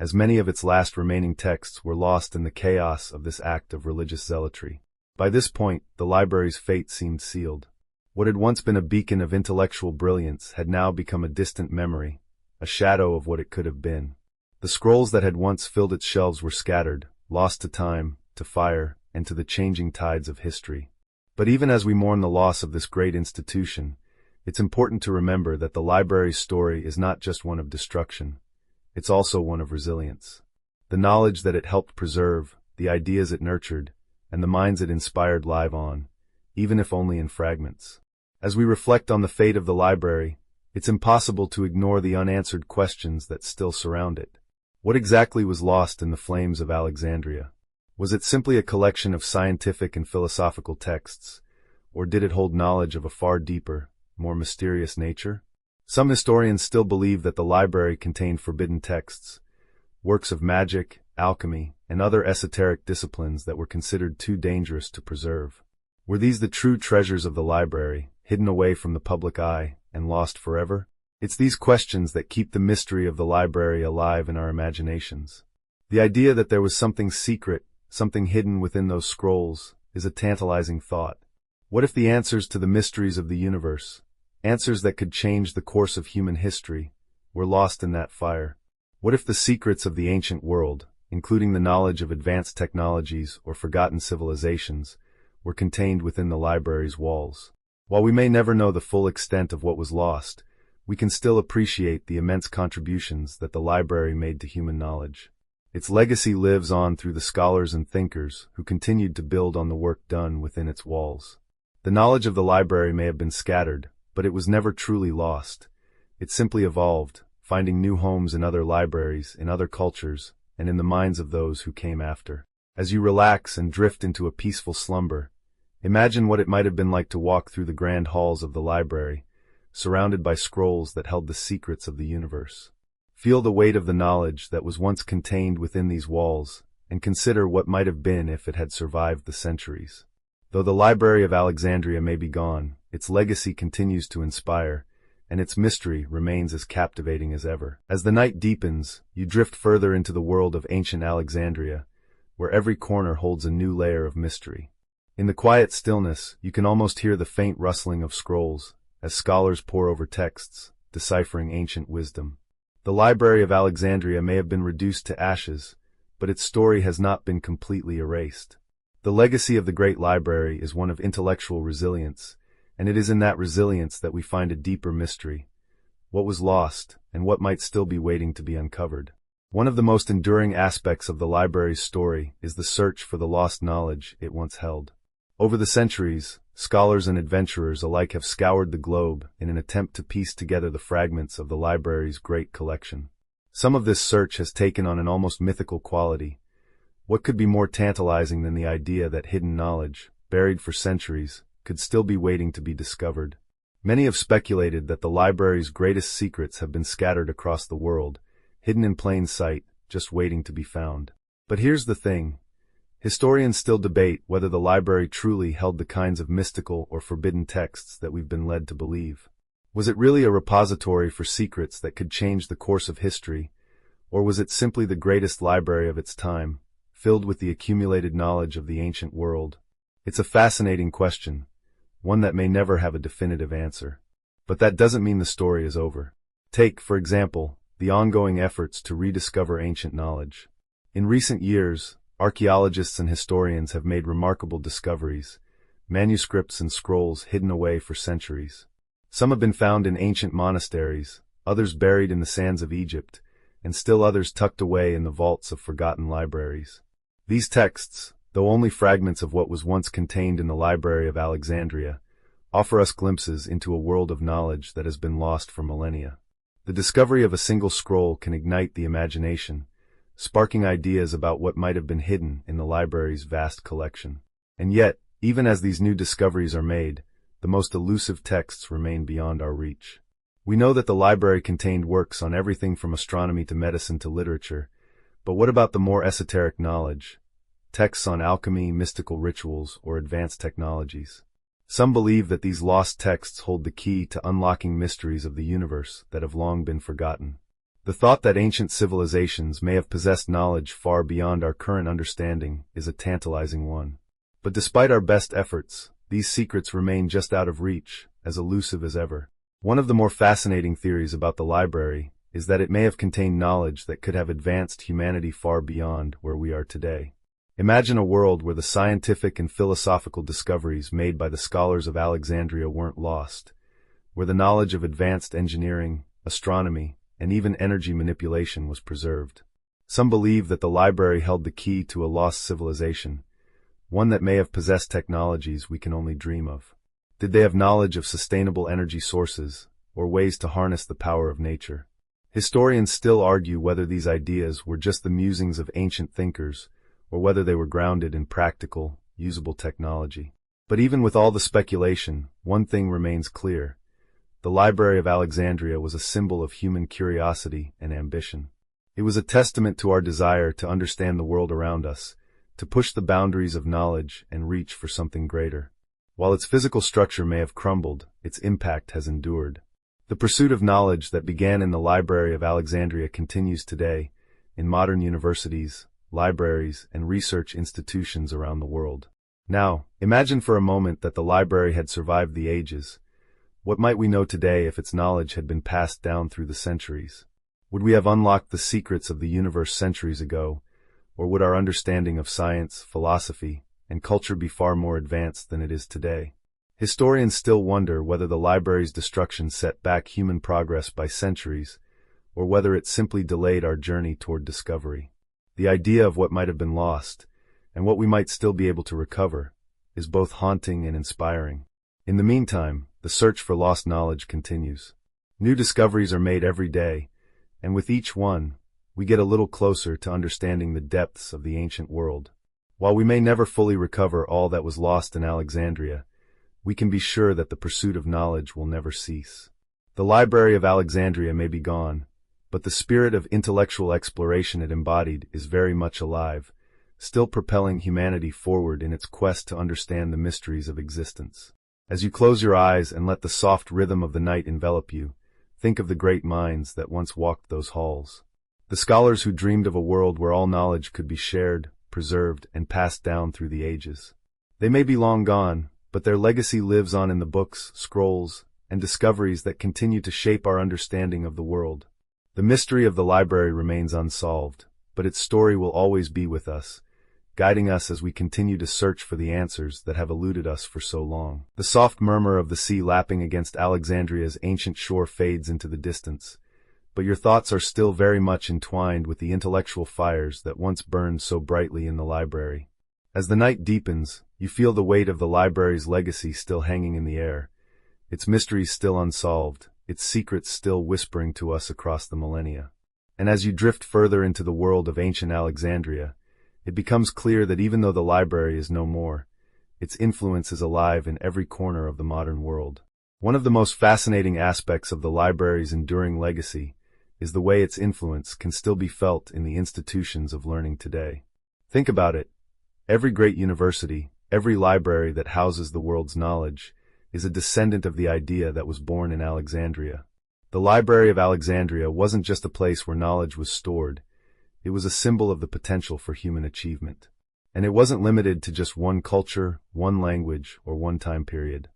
as many of its last remaining texts were lost in the chaos of this act of religious zealotry. By this point, the library's fate seemed sealed. What had once been a beacon of intellectual brilliance had now become a distant memory, a shadow of what it could have been. The scrolls that had once filled its shelves were scattered, lost to time, to fire, and to the changing tides of history. But even as we mourn the loss of this great institution, it's important to remember that the library's story is not just one of destruction. It's also one of resilience. The knowledge that it helped preserve, the ideas it nurtured, and the minds it inspired live on, even if only in fragments. As we reflect on the fate of the library, it's impossible to ignore the unanswered questions that still surround it. What exactly was lost in the flames of Alexandria? Was it simply a collection of scientific and philosophical texts, or did it hold knowledge of a far deeper, more mysterious nature? Some historians still believe that the library contained forbidden texts, works of magic, alchemy, and other esoteric disciplines that were considered too dangerous to preserve. Were these the true treasures of the library, hidden away from the public eye and lost forever? It's these questions that keep the mystery of the library alive in our imaginations. The idea that there was something secret, something hidden within those scrolls, is a tantalizing thought. What if the answers to the mysteries of the universe, answers that could change the course of human history, were lost in that fire? What if the secrets of the ancient world, including the knowledge of advanced technologies or forgotten civilizations, were contained within the library's walls? While we may never know the full extent of what was lost, we can still appreciate the immense contributions that the library made to human knowledge. Its legacy lives on through the scholars and thinkers who continued to build on the work done within its walls. The knowledge of the library may have been scattered, but it was never truly lost. It simply evolved, finding new homes in other libraries, in other cultures, and in the minds of those who came after. As you relax and drift into a peaceful slumber, imagine what it might have been like to walk through the grand halls of the library, surrounded by scrolls that held the secrets of the universe. Feel the weight of the knowledge that was once contained within these walls, and consider what might have been if it had survived the centuries. Though the Library of Alexandria may be gone, its legacy continues to inspire, and its mystery remains as captivating as ever. As the night deepens, you drift further into the world of ancient Alexandria, where every corner holds a new layer of mystery. In the quiet stillness, you can almost hear the faint rustling of scrolls, as scholars pore over texts, deciphering ancient wisdom. The Library of Alexandria may have been reduced to ashes, but its story has not been completely erased. The legacy of the Great Library is one of intellectual resilience, and it is in that resilience that we find a deeper mystery: what was lost, and what might still be waiting to be uncovered. One of the most enduring aspects of the library's story is the search for the lost knowledge it once held. Over the centuries, scholars and adventurers alike have scoured the globe in an attempt to piece together the fragments of the library's great collection. Some of this search has taken on an almost mythical quality. What could be more tantalizing than the idea that hidden knowledge, buried for centuries, could still be waiting to be discovered? Many have speculated that the library's greatest secrets have been scattered across the world, hidden in plain sight, just waiting to be found. But here's the thing. Historians still debate whether the library truly held the kinds of mystical or forbidden texts that we've been led to believe. Was it really a repository for secrets that could change the course of history, or was it simply the greatest library of its time, filled with the accumulated knowledge of the ancient world? It's a fascinating question, one that may never have a definitive answer. But that doesn't mean the story is over. Take, for example, the ongoing efforts to rediscover ancient knowledge. In recent years, archaeologists and historians have made remarkable discoveries, manuscripts and scrolls hidden away for centuries. Some have been found in ancient monasteries, others buried in the sands of Egypt, and still others tucked away in the vaults of forgotten libraries. These texts, though only fragments of what was once contained in the Library of Alexandria, offer us glimpses into a world of knowledge that has been lost for millennia. The discovery of a single scroll can ignite the imagination, sparking ideas about what might have been hidden in the library's vast collection. And yet, even as these new discoveries are made, the most elusive texts remain beyond our reach. We know that the library contained works on everything from astronomy to medicine to literature, but what about the more esoteric knowledge? Texts on alchemy, mystical rituals, or advanced technologies? Some believe that these lost texts hold the key to unlocking mysteries of the universe that have long been forgotten. The thought that ancient civilizations may have possessed knowledge far beyond our current understanding is a tantalizing one. But despite our best efforts, these secrets remain just out of reach, as elusive as ever. One of the more fascinating theories about the library is that it may have contained knowledge that could have advanced humanity far beyond where we are today. Imagine a world where the scientific and philosophical discoveries made by the scholars of Alexandria weren't lost, where the knowledge of advanced engineering, astronomy, and even energy manipulation was preserved. Some believe that the library held the key to a lost civilization, one that may have possessed technologies we can only dream of. Did they have knowledge of sustainable energy sources, or ways to harness the power of nature? Historians still argue whether these ideas were just the musings of ancient thinkers, or whether they were grounded in practical, usable technology. But even with all the speculation, one thing remains clear. The Library of Alexandria was a symbol of human curiosity and ambition. It was a testament to our desire to understand the world around us, to push the boundaries of knowledge and reach for something greater. While its physical structure may have crumbled, its impact has endured. The pursuit of knowledge that began in the Library of Alexandria continues today, in modern universities, libraries, and research institutions around the world. Now, imagine for a moment that the library had survived the ages. What might we know today if its knowledge had been passed down through the centuries? Would we have unlocked the secrets of the universe centuries ago, or would our understanding of science, philosophy, and culture be far more advanced than it is today? Historians still wonder whether the library's destruction set back human progress by centuries, or whether it simply delayed our journey toward discovery. The idea of what might have been lost, and what we might still be able to recover, is both haunting and inspiring. In the meantime, the search for lost knowledge continues. New discoveries are made every day, and with each one, we get a little closer to understanding the depths of the ancient world. While we may never fully recover all that was lost in Alexandria, we can be sure that the pursuit of knowledge will never cease. The Library of Alexandria may be gone, but the spirit of intellectual exploration it embodied is very much alive, still propelling humanity forward in its quest to understand the mysteries of existence. As you close your eyes and let the soft rhythm of the night envelop you, think of the great minds that once walked those halls. The scholars who dreamed of a world where all knowledge could be shared, preserved, and passed down through the ages. They may be long gone, but their legacy lives on in the books, scrolls, and discoveries that continue to shape our understanding of the world. The mystery of the library remains unsolved, but its story will always be with us, guiding us as we continue to search for the answers that have eluded us for so long. The soft murmur of the sea lapping against Alexandria's ancient shore fades into the distance, but your thoughts are still very much entwined with the intellectual fires that once burned so brightly in the library. As the night deepens, you feel the weight of the library's legacy still hanging in the air, its mysteries still unsolved, its secrets still whispering to us across the millennia. And as you drift further into the world of ancient Alexandria, it becomes clear that even though the library is no more, its influence is alive in every corner of the modern world. One of the most fascinating aspects of the library's enduring legacy is the way its influence can still be felt in the institutions of learning today. Think about it. Every great university, every library that houses the world's knowledge, is a descendant of the idea that was born in Alexandria. The Library of Alexandria wasn't just a place where knowledge was stored, it was a symbol of the potential for human achievement. And it wasn't limited to just one culture, one language, or one time period.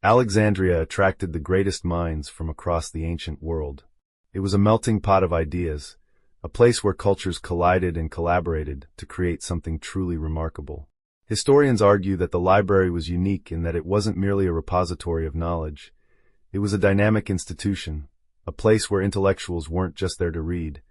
Alexandria attracted the greatest minds from across the ancient world. It was a melting pot of ideas, a place where cultures collided and collaborated to create something truly remarkable. Historians argue that the library was unique in that it wasn't merely a repository of knowledge. It was a dynamic institution, a place where intellectuals weren't just there to read,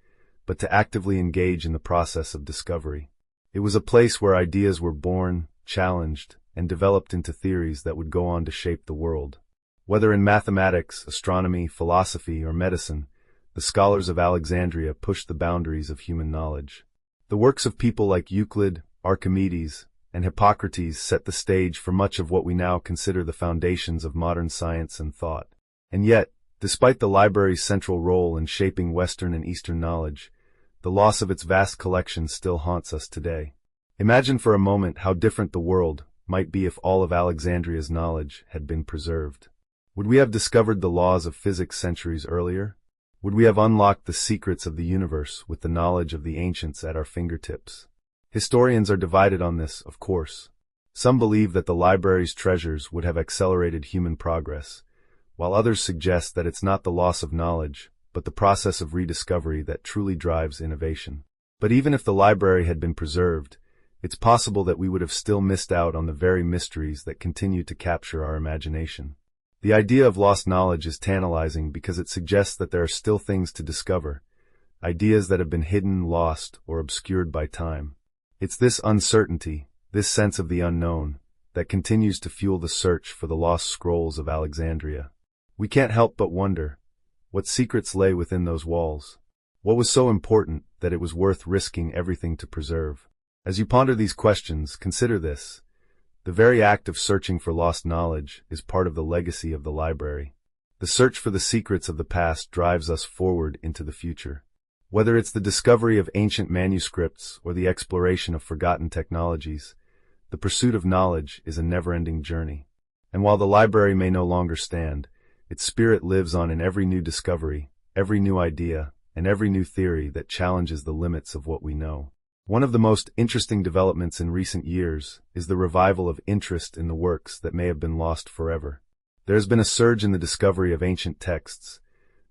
but to actively engage in the process of discovery. It was a place where ideas were born, challenged, and developed into theories that would go on to shape the world. Whether in mathematics, astronomy, philosophy, or medicine, the scholars of Alexandria pushed the boundaries of human knowledge. The works of people like Euclid, Archimedes, and Hippocrates set the stage for much of what we now consider the foundations of modern science and thought. And yet, despite the library's central role in shaping Western and Eastern knowledge, the loss of its vast collection still haunts us today. Imagine for a moment how different the world might be if all of Alexandria's knowledge had been preserved. Would we have discovered the laws of physics centuries earlier? Would we have unlocked the secrets of the universe with the knowledge of the ancients at our fingertips? Historians are divided on this, of course. Some believe that the library's treasures would have accelerated human progress, while others suggest that it's not the loss of knowledge, but the process of rediscovery that truly drives innovation. But even if the library had been preserved, it's possible that we would have still missed out on the very mysteries that continue to capture our imagination. The idea of lost knowledge is tantalizing because it suggests that there are still things to discover, ideas that have been hidden, lost, or obscured by time. It's this uncertainty, this sense of the unknown, that continues to fuel the search for the lost scrolls of Alexandria. We can't help but wonder, what secrets lay within those walls? What was so important that it was worth risking everything to preserve? As you ponder these questions, consider this. The very act of searching for lost knowledge is part of the legacy of the library. The search for the secrets of the past drives us forward into the future. Whether it's the discovery of ancient manuscripts or the exploration of forgotten technologies, the pursuit of knowledge is a never-ending journey. And while the library may no longer stand, its spirit lives on in every new discovery, every new idea, and every new theory that challenges the limits of what we know. One of the most interesting developments in recent years is the revival of interest in the works that may have been lost forever. There has been a surge in the discovery of ancient texts,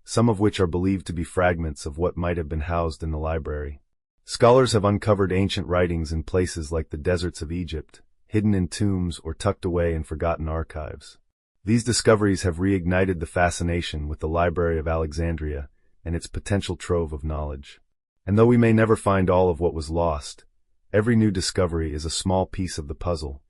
some of which are believed to be fragments of what might have been housed in the library. Scholars have uncovered ancient writings in places like the deserts of Egypt, hidden in tombs or tucked away in forgotten archives. These discoveries have reignited the fascination with the Library of Alexandria and its potential trove of knowledge. And though we may never find all of what was lost, every new discovery is a small piece of the puzzle,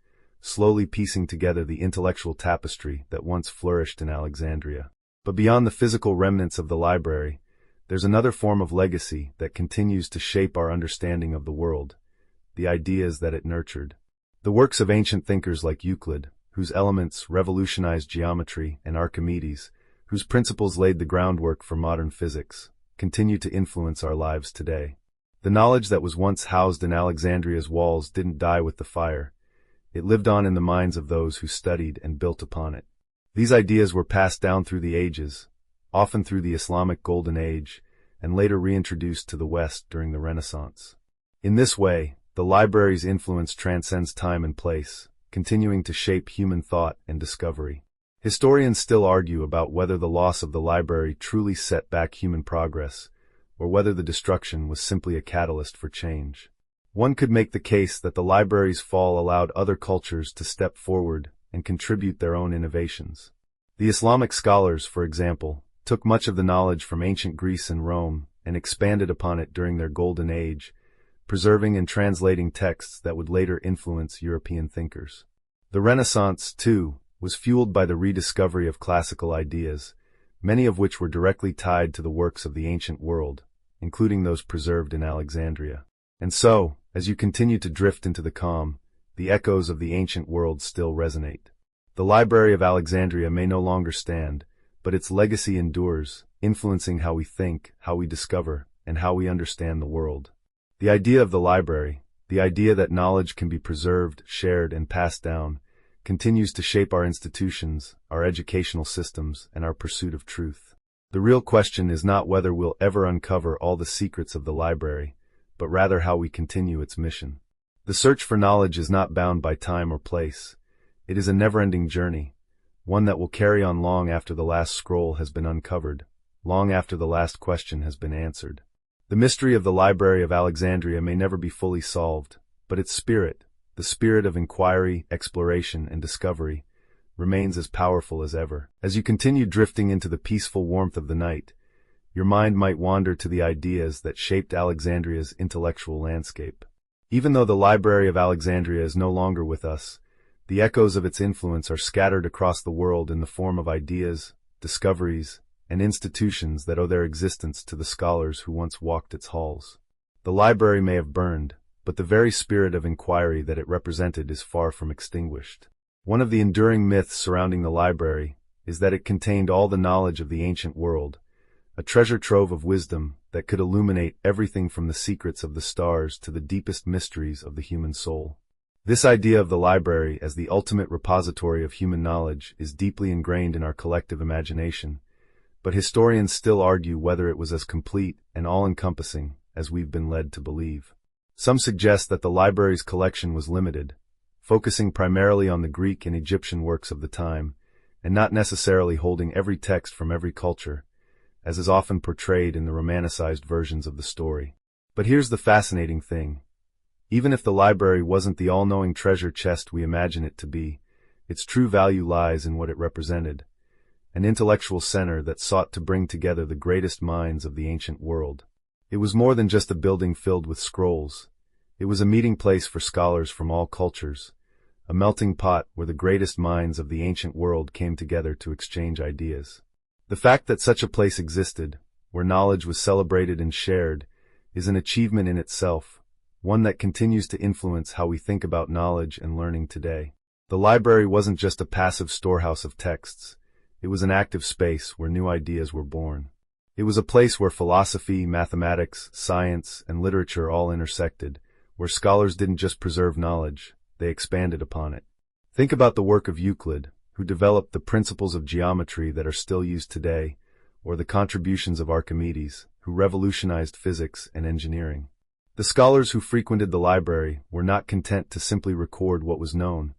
slowly piecing together the intellectual tapestry that once flourished in Alexandria. But beyond the physical remnants of the library, there's another form of legacy that continues to shape our understanding of the world, the ideas that it nurtured. The works of ancient thinkers like Euclid, whose elements revolutionized geometry, and Archimedes, whose principles laid the groundwork for modern physics, continue to influence our lives today. The knowledge that was once housed in Alexandria's walls didn't die with the fire. It lived on in the minds of those who studied and built upon it. These ideas were passed down through the ages, often through the Islamic Golden Age, and later reintroduced to the West during the Renaissance. In this way, the library's influence transcends time and place, continuing to shape human thought and discovery. Historians still argue about whether the loss of the library truly set back human progress, or whether the destruction was simply a catalyst for change. One could make the case that the library's fall allowed other cultures to step forward and contribute their own innovations. The Islamic scholars, for example, took much of the knowledge from ancient Greece and Rome and expanded upon it during their golden age, preserving and translating texts that would later influence European thinkers. The Renaissance, too, was fueled by the rediscovery of classical ideas, many of which were directly tied to the works of the ancient world, including those preserved in Alexandria. And so, as you continue to drift into the calm, the echoes of the ancient world still resonate. The Library of Alexandria may no longer stand, but its legacy endures, influencing how we think, how we discover, and how we understand the world. The idea of the library, the idea that knowledge can be preserved, shared, and passed down, continues to shape our institutions, our educational systems, and our pursuit of truth. The real question is not whether we'll ever uncover all the secrets of the library, but rather how we continue its mission. The search for knowledge is not bound by time or place. It is a never-ending journey, one that will carry on long after the last scroll has been uncovered, long after the last question has been answered. The mystery of the Library of Alexandria may never be fully solved, but its spirit, the spirit of inquiry, exploration, and discovery, remains as powerful as ever. As you continue drifting into the peaceful warmth of the night, your mind might wander to the ideas that shaped Alexandria's intellectual landscape. Even though the Library of Alexandria is no longer with us, the echoes of its influence are scattered across the world in the form of ideas, discoveries, and institutions that owe their existence to the scholars who once walked its halls. The library may have burned, but the very spirit of inquiry that it represented is far from extinguished. One of the enduring myths surrounding the library is that it contained all the knowledge of the ancient world, a treasure trove of wisdom that could illuminate everything from the secrets of the stars to the deepest mysteries of the human soul. This idea of the library as the ultimate repository of human knowledge is deeply ingrained in our collective imagination, but historians still argue whether it was as complete and all-encompassing as we've been led to believe. Some suggest that the library's collection was limited, focusing primarily on the Greek and Egyptian works of the time, and not necessarily holding every text from every culture, as is often portrayed in the romanticized versions of the story. But here's the fascinating thing. Even if the library wasn't the all-knowing treasure chest we imagine it to be, its true value lies in what it represented, an intellectual center that sought to bring together the greatest minds of the ancient world. It was more than just a building filled with scrolls. It was a meeting place for scholars from all cultures, a melting pot where the greatest minds of the ancient world came together to exchange ideas. The fact that such a place existed, where knowledge was celebrated and shared, is an achievement in itself, one that continues to influence how we think about knowledge and learning today. The library wasn't just a passive storehouse of texts. It was an active space where new ideas were born. It was a place where philosophy, mathematics, science, and literature all intersected, where scholars didn't just preserve knowledge, they expanded upon it. Think about the work of Euclid, who developed the principles of geometry that are still used today, or the contributions of Archimedes, who revolutionized physics and engineering. The scholars who frequented the library were not content to simply record what was known.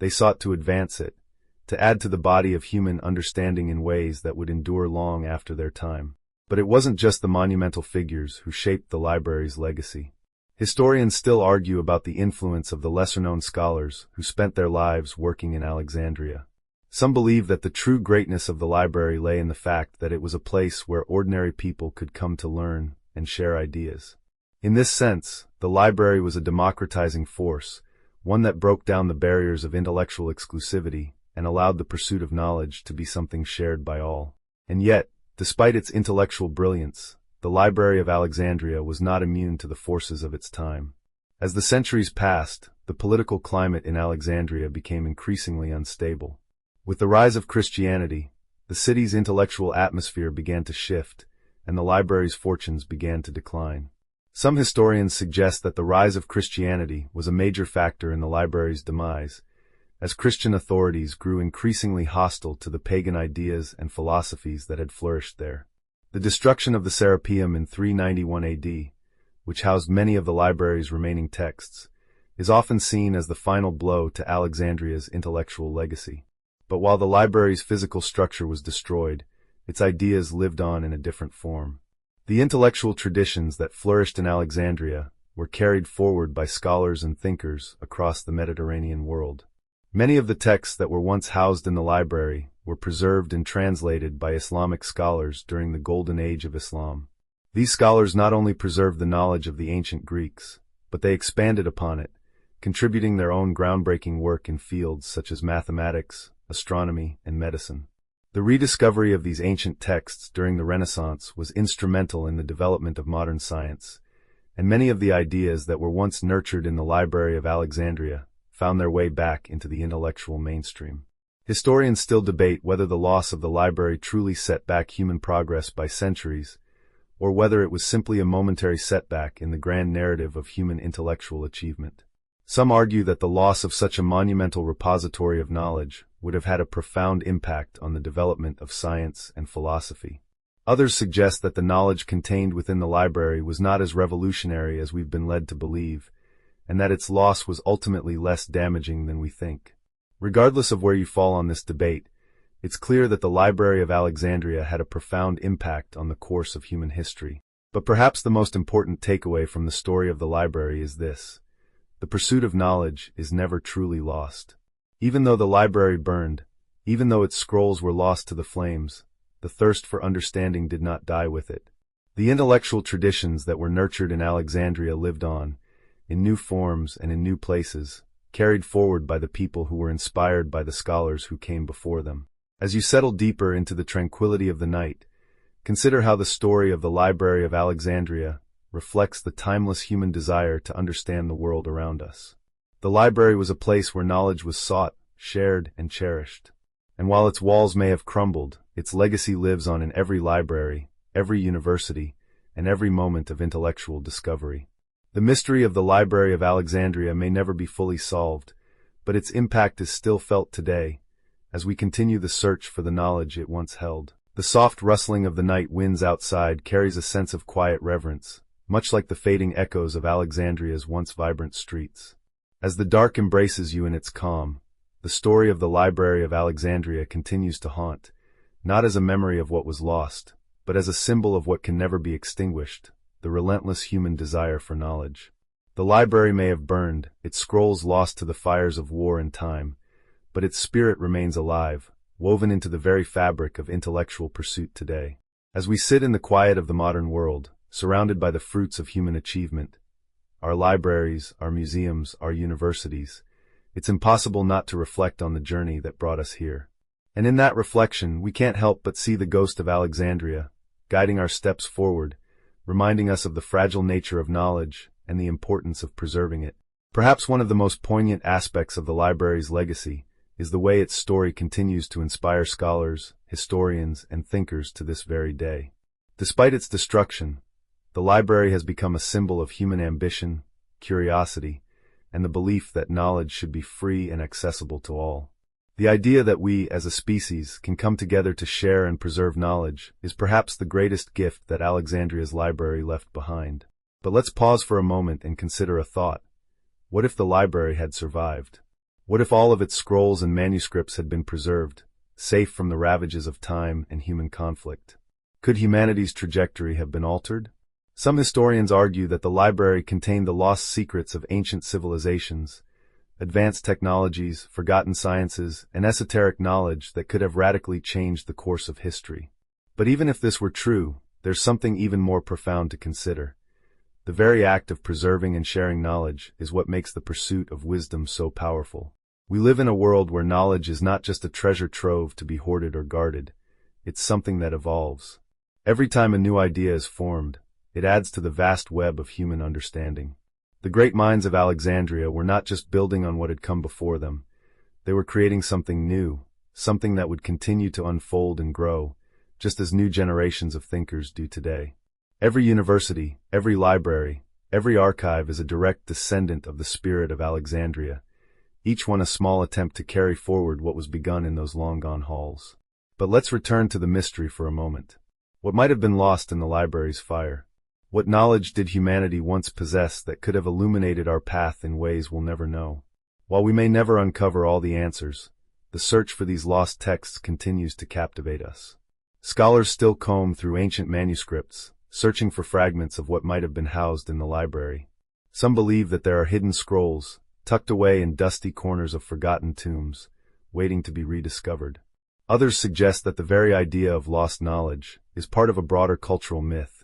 They sought to advance it, to add to the body of human understanding in ways that would endure long after their time. But it wasn't just the monumental figures who shaped the library's legacy. Historians still argue about the influence of the lesser-known scholars who spent their lives working in Alexandria. Some believe that the true greatness of the library lay in the fact that it was a place where ordinary people could come to learn and share ideas. In this sense, the library was a democratizing force, one that broke down the barriers of intellectual exclusivity and allowed the pursuit of knowledge to be something shared by all. And yet, despite its intellectual brilliance, the Library of Alexandria was not immune to the forces of its time. As the centuries passed, the political climate in Alexandria became increasingly unstable. With the rise of Christianity, the city's intellectual atmosphere began to shift, and the library's fortunes began to decline. Some historians suggest that the rise of Christianity was a major factor in the library's demise, as Christian authorities grew increasingly hostile to the pagan ideas and philosophies that had flourished there. The destruction of the Serapeum in 391 AD, which housed many of the library's remaining texts, is often seen as the final blow to Alexandria's intellectual legacy. But while the library's physical structure was destroyed, its ideas lived on in a different form. The intellectual traditions that flourished in Alexandria were carried forward by scholars and thinkers across the Mediterranean world. Many of the texts that were once housed in the library were preserved and translated by Islamic scholars during the Golden Age of Islam. These scholars not only preserved the knowledge of the ancient Greeks, but they expanded upon it, contributing their own groundbreaking work in fields such as mathematics, astronomy, and medicine. The rediscovery of these ancient texts during the Renaissance was instrumental in the development of modern science, and many of the ideas that were once nurtured in the Library of Alexandria found their way back into the intellectual mainstream. Historians still debate whether the loss of the library truly set back human progress by centuries, or whether it was simply a momentary setback in the grand narrative of human intellectual achievement. Some argue that the loss of such a monumental repository of knowledge would have had a profound impact on the development of science and philosophy. Others suggest that the knowledge contained within the library was not as revolutionary as we've been led to believe, and that its loss was ultimately less damaging than we think. Regardless of where you fall on this debate, it's clear that the Library of Alexandria had a profound impact on the course of human history. But perhaps the most important takeaway from the story of the library is this: the pursuit of knowledge is never truly lost. Even though the library burned, even though its scrolls were lost to the flames, the thirst for understanding did not die with it. The intellectual traditions that were nurtured in Alexandria lived on, in new forms and in new places, carried forward by the people who were inspired by the scholars who came before them. As you settle deeper into the tranquility of the night, consider how the story of the Library of Alexandria reflects the timeless human desire to understand the world around us. The library was a place where knowledge was sought, shared, and cherished. And while its walls may have crumbled, its legacy lives on in every library, every university, and every moment of intellectual discovery. The mystery of the Library of Alexandria may never be fully solved, but its impact is still felt today, as we continue the search for the knowledge it once held. The soft rustling of the night winds outside carries a sense of quiet reverence, much like the fading echoes of Alexandria's once vibrant streets. As the dark embraces you in its calm, the story of the Library of Alexandria continues to haunt, not as a memory of what was lost, but as a symbol of what can never be extinguished: the relentless human desire for knowledge. The library may have burned, its scrolls lost to the fires of war and time, but its spirit remains alive, woven into the very fabric of intellectual pursuit today. As we sit in the quiet of the modern world, surrounded by the fruits of human achievement, our libraries, our museums, our universities, it's impossible not to reflect on the journey that brought us here. And in that reflection, we can't help but see the ghost of Alexandria, guiding our steps forward, reminding us of the fragile nature of knowledge and the importance of preserving it. Perhaps one of the most poignant aspects of the library's legacy is the way its story continues to inspire scholars, historians, and thinkers to this very day. Despite its destruction, the library has become a symbol of human ambition, curiosity, and the belief that knowledge should be free and accessible to all. The idea that we, as a species, can come together to share and preserve knowledge is perhaps the greatest gift that Alexandria's library left behind. But let's pause for a moment and consider a thought. What if the library had survived? What if all of its scrolls and manuscripts had been preserved, safe from the ravages of time and human conflict? Could humanity's trajectory have been altered? Some historians argue that the library contained the lost secrets of ancient civilizations, advanced technologies, forgotten sciences, and esoteric knowledge that could have radically changed the course of history. But even if this were true, there's something even more profound to consider. The very act of preserving and sharing knowledge is what makes the pursuit of wisdom so powerful. We live in a world where knowledge is not just a treasure trove to be hoarded or guarded, it's something that evolves. Every time a new idea is formed, it adds to the vast web of human understanding. The great minds of Alexandria were not just building on what had come before them, they were creating something new, something that would continue to unfold and grow, just as new generations of thinkers do today. Every university, every library, every archive is a direct descendant of the spirit of Alexandria, each one a small attempt to carry forward what was begun in those long-gone halls. But let's return to the mystery for a moment. What might have been lost in the library's fire? What knowledge did humanity once possess that could have illuminated our path in ways we'll never know? While we may never uncover all the answers, the search for these lost texts continues to captivate us. Scholars still comb through ancient manuscripts, searching for fragments of what might have been housed in the library. Some believe that there are hidden scrolls, tucked away in dusty corners of forgotten tombs, waiting to be rediscovered. Others suggest that the very idea of lost knowledge is part of a broader cultural myth,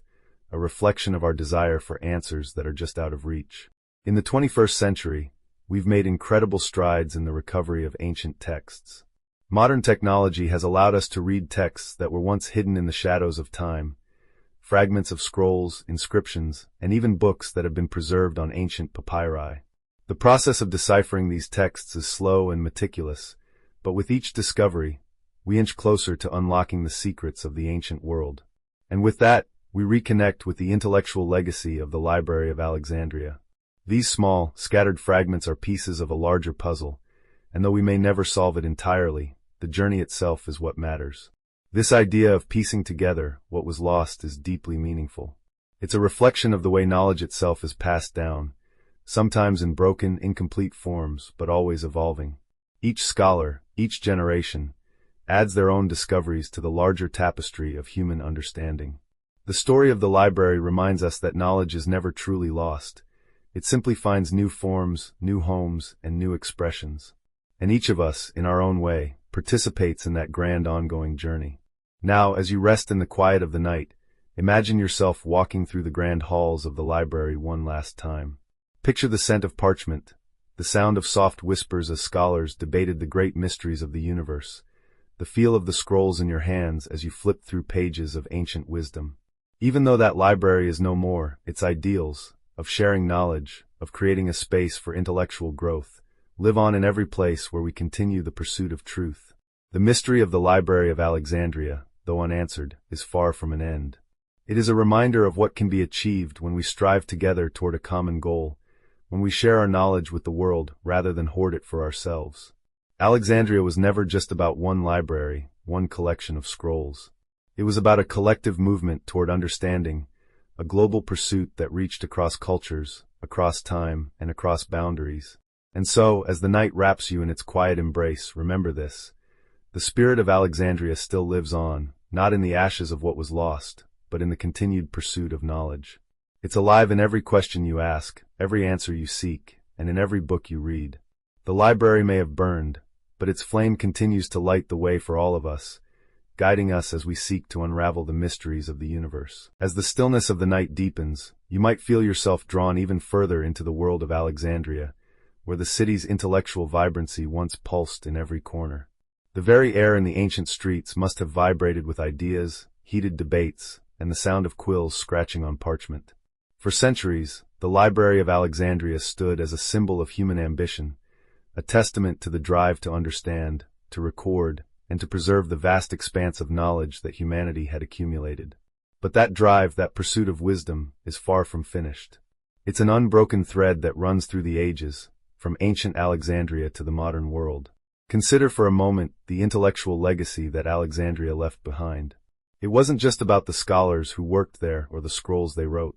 a reflection of our desire for answers that are just out of reach. In the 21st century, we've made incredible strides in the recovery of ancient texts. Modern technology has allowed us to read texts that were once hidden in the shadows of time, fragments of scrolls, inscriptions, and even books that have been preserved on ancient papyri. The process of deciphering these texts is slow and meticulous, but with each discovery, we inch closer to unlocking the secrets of the ancient world. And with that, we reconnect with the intellectual legacy of the Library of Alexandria. These small, scattered fragments are pieces of a larger puzzle, and though we may never solve it entirely, the journey itself is what matters. This idea of piecing together what was lost is deeply meaningful. It's a reflection of the way knowledge itself is passed down, sometimes in broken, incomplete forms, but always evolving. Each scholar, each generation, adds their own discoveries to the larger tapestry of human understanding. The story of the library reminds us that knowledge is never truly lost. It simply finds new forms, new homes, and new expressions. And each of us, in our own way, participates in that grand ongoing journey. Now, as you rest in the quiet of the night, imagine yourself walking through the grand halls of the library one last time. Picture the scent of parchment, the sound of soft whispers as scholars debated the great mysteries of the universe, the feel of the scrolls in your hands as you flip through pages of ancient wisdom. Even though that library is no more, its ideals, of sharing knowledge, of creating a space for intellectual growth, live on in every place where we continue the pursuit of truth. The mystery of the Library of Alexandria, though unanswered, is far from an end. It is a reminder of what can be achieved when we strive together toward a common goal, when we share our knowledge with the world rather than hoard it for ourselves. Alexandria was never just about one library, one collection of scrolls. It was about a collective movement toward understanding, a global pursuit that reached across cultures, across time, and across boundaries. And so, as the night wraps you in its quiet embrace, remember this. The spirit of Alexandria still lives on, not in the ashes of what was lost, but in the continued pursuit of knowledge. It's alive in every question you ask, every answer you seek, and in every book you read. The library may have burned, but its flame continues to light the way for all of us, guiding us as we seek to unravel the mysteries of the universe. As the stillness of the night deepens, you might feel yourself drawn even further into the world of Alexandria, where the city's intellectual vibrancy once pulsed in every corner. The very air in the ancient streets must have vibrated with ideas, heated debates, and the sound of quills scratching on parchment. For centuries, the Library of Alexandria stood as a symbol of human ambition, a testament to the drive to understand, to record, and to preserve the vast expanse of knowledge that humanity had accumulated. But that drive, that pursuit of wisdom, is far from finished. It's an unbroken thread that runs through the ages, from ancient Alexandria to the modern world. Consider for a moment the intellectual legacy that Alexandria left behind. It wasn't just about the scholars who worked there or the scrolls they wrote.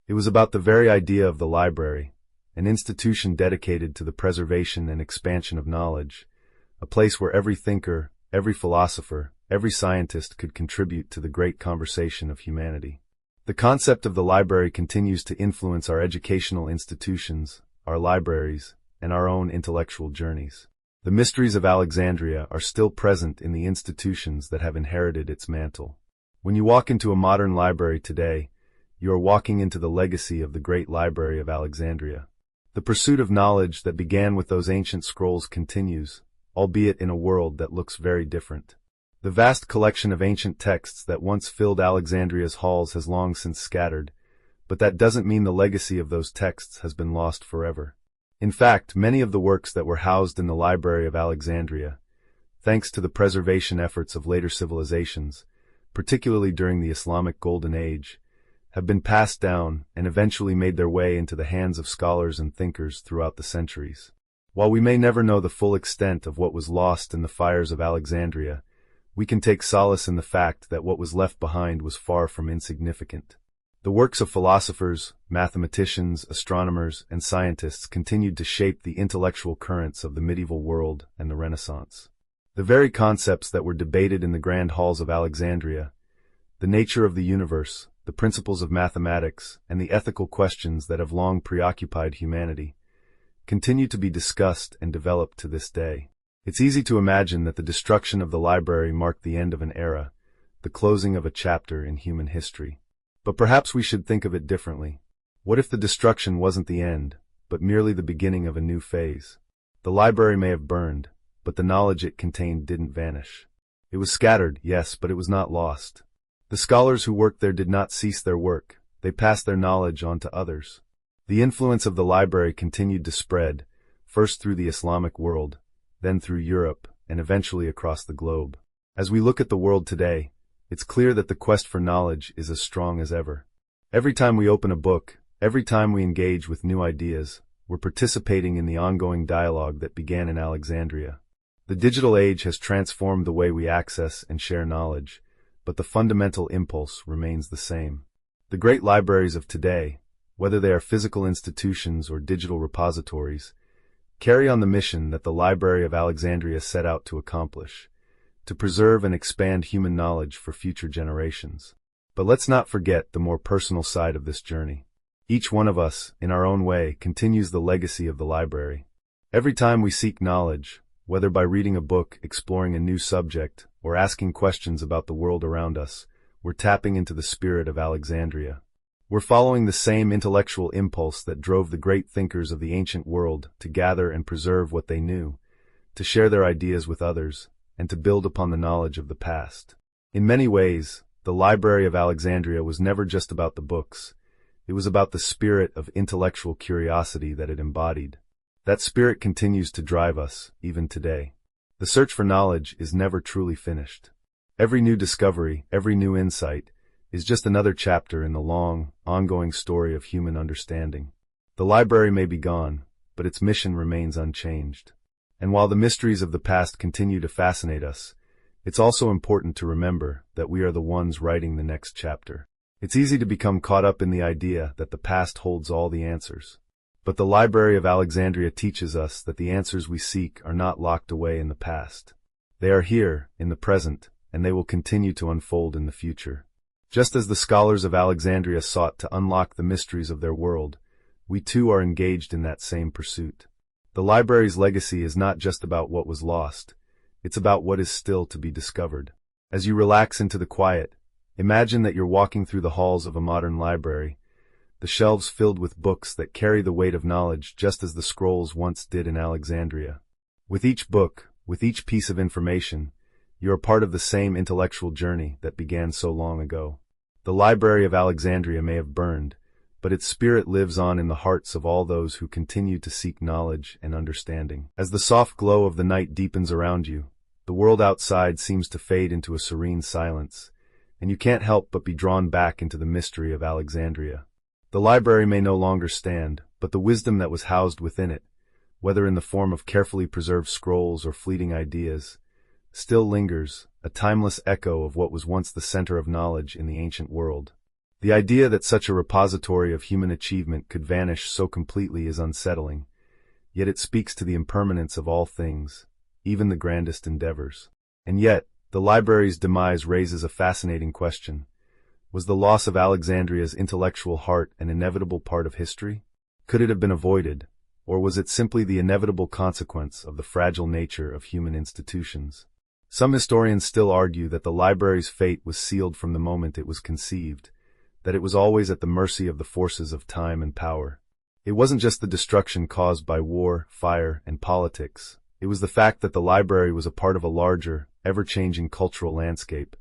It was about the very idea of the library, an institution dedicated to the preservation and expansion of knowledge, a place where every thinker, every philosopher, every scientist could contribute to the great conversation of humanity. The concept of the library continues to influence our educational institutions, our libraries, and our own intellectual journeys. The mysteries of Alexandria are still present in the institutions that have inherited its mantle. When you walk into a modern library today, you are walking into the legacy of the great Library of Alexandria. The pursuit of knowledge that began with those ancient scrolls continues, albeit in a world that looks very different. The vast collection of ancient texts that once filled Alexandria's halls has long since scattered, but that doesn't mean the legacy of those texts has been lost forever. In fact, many of the works that were housed in the Library of Alexandria, thanks to the preservation efforts of later civilizations, particularly during the Islamic Golden Age, have been passed down and eventually made their way into the hands of scholars and thinkers throughout the centuries. While we may never know the full extent of what was lost in the fires of Alexandria, we can take solace in the fact that what was left behind was far from insignificant. The works of philosophers, mathematicians, astronomers, and scientists continued to shape the intellectual currents of the medieval world and the Renaissance. The very concepts that were debated in the grand halls of Alexandria, the nature of the universe, the principles of mathematics, and the ethical questions that have long preoccupied humanity, continue to be discussed and developed to this day. It's easy to imagine that the destruction of the library marked the end of an era, the closing of a chapter in human history. But perhaps we should think of it differently. What if the destruction wasn't the end, but merely the beginning of a new phase? The library may have burned, but the knowledge it contained didn't vanish. It was scattered, yes, but it was not lost. The scholars who worked there did not cease their work. They passed their knowledge on to others. The influence of the library continued to spread, first through the Islamic world, then through Europe, and eventually across the globe. As we look at the world today, it's clear that the quest for knowledge is as strong as ever. Every time we open a book, every time we engage with new ideas, we're participating in the ongoing dialogue that began in Alexandria. The digital age has transformed the way we access and share knowledge, but the fundamental impulse remains the same. The great libraries of today, whether they are physical institutions or digital repositories, carry on the mission that the Library of Alexandria set out to accomplish, to preserve and expand human knowledge for future generations. But let's not forget the more personal side of this journey. Each one of us, in our own way, continues the legacy of the library. Every time we seek knowledge, whether by reading a book, exploring a new subject, or asking questions about the world around us, we're tapping into the spirit of Alexandria. We're following the same intellectual impulse that drove the great thinkers of the ancient world to gather and preserve what they knew, to share their ideas with others, and to build upon the knowledge of the past. In many ways, the Library of Alexandria was never just about the books. It was about the spirit of intellectual curiosity that it embodied. That spirit continues to drive us, even today. The search for knowledge is never truly finished. Every new discovery, every new insight, is just another chapter in the long, ongoing story of human understanding. The library may be gone, but its mission remains unchanged. And while the mysteries of the past continue to fascinate us, it's also important to remember that we are the ones writing the next chapter. It's easy to become caught up in the idea that the past holds all the answers. But the Library of Alexandria teaches us that the answers we seek are not locked away in the past. They are here, in the present, and they will continue to unfold in the future. Just as the scholars of Alexandria sought to unlock the mysteries of their world, we too are engaged in that same pursuit. The library's legacy is not just about what was lost, it's about what is still to be discovered. As you relax into the quiet, imagine that you're walking through the halls of a modern library, the shelves filled with books that carry the weight of knowledge just as the scrolls once did in Alexandria. With each book, with each piece of information, you are part of the same intellectual journey that began so long ago. The Library of Alexandria may have burned, but its spirit lives on in the hearts of all those who continue to seek knowledge and understanding. As the soft glow of the night deepens around you, the world outside seems to fade into a serene silence, and you can't help but be drawn back into the mystery of Alexandria. The library may no longer stand, but the wisdom that was housed within it, whether in the form of carefully preserved scrolls or fleeting ideas, still lingers, a timeless echo of what was once the center of knowledge in the ancient world. The idea that such a repository of human achievement could vanish so completely is unsettling, yet it speaks to the impermanence of all things, even the grandest endeavors. And yet, the library's demise raises a fascinating question. Was the loss of Alexandria's intellectual heart an inevitable part of history? Could it have been avoided, or was it simply the inevitable consequence of the fragile nature of human institutions? Some historians still argue that the library's fate was sealed from the moment it was conceived, that it was always at the mercy of the forces of time and power. It wasn't just the destruction caused by war, fire, and politics. It was the fact that the library was a part of a larger, ever-changing cultural landscape,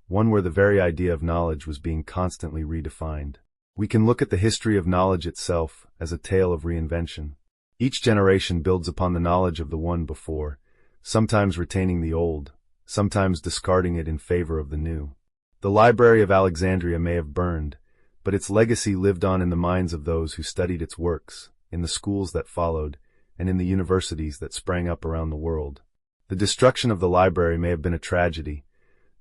one where the very idea of knowledge was being constantly redefined. We can look at the history of knowledge itself as a tale of reinvention. Each generation builds upon the knowledge of the one before, sometimes retaining the old, sometimes discarding it in favor of the new. The Library of Alexandria may have burned, but its legacy lived on in the minds of those who studied its works, in the schools that followed, and in the universities that sprang up around the world. The destruction of the library may have been a tragedy,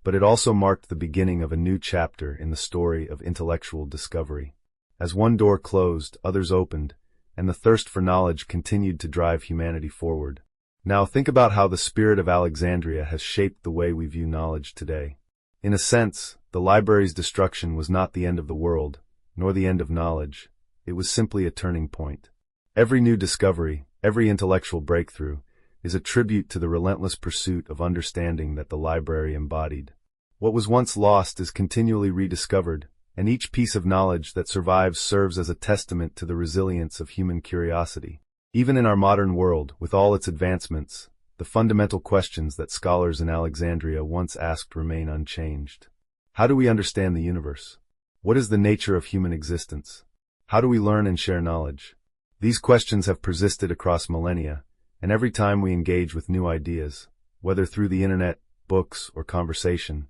but it also marked the beginning of a new chapter in the story of intellectual discovery. As one door closed, others opened, and the thirst for knowledge continued to drive humanity forward. Now think about how the spirit of Alexandria has shaped the way we view knowledge today. In a sense, the library's destruction was not the end of the world, nor the end of knowledge. It was simply a turning point. Every new discovery, every intellectual breakthrough, is a tribute to the relentless pursuit of understanding that the library embodied. What was once lost is continually rediscovered, and each piece of knowledge that survives serves as a testament to the resilience of human curiosity. Even in our modern world, with all its advancements, the fundamental questions that scholars in Alexandria once asked remain unchanged. How do we understand the universe? What is the nature of human existence? How do we learn and share knowledge? These questions have persisted across millennia, and every time we engage with new ideas, whether through the internet, books, or conversation,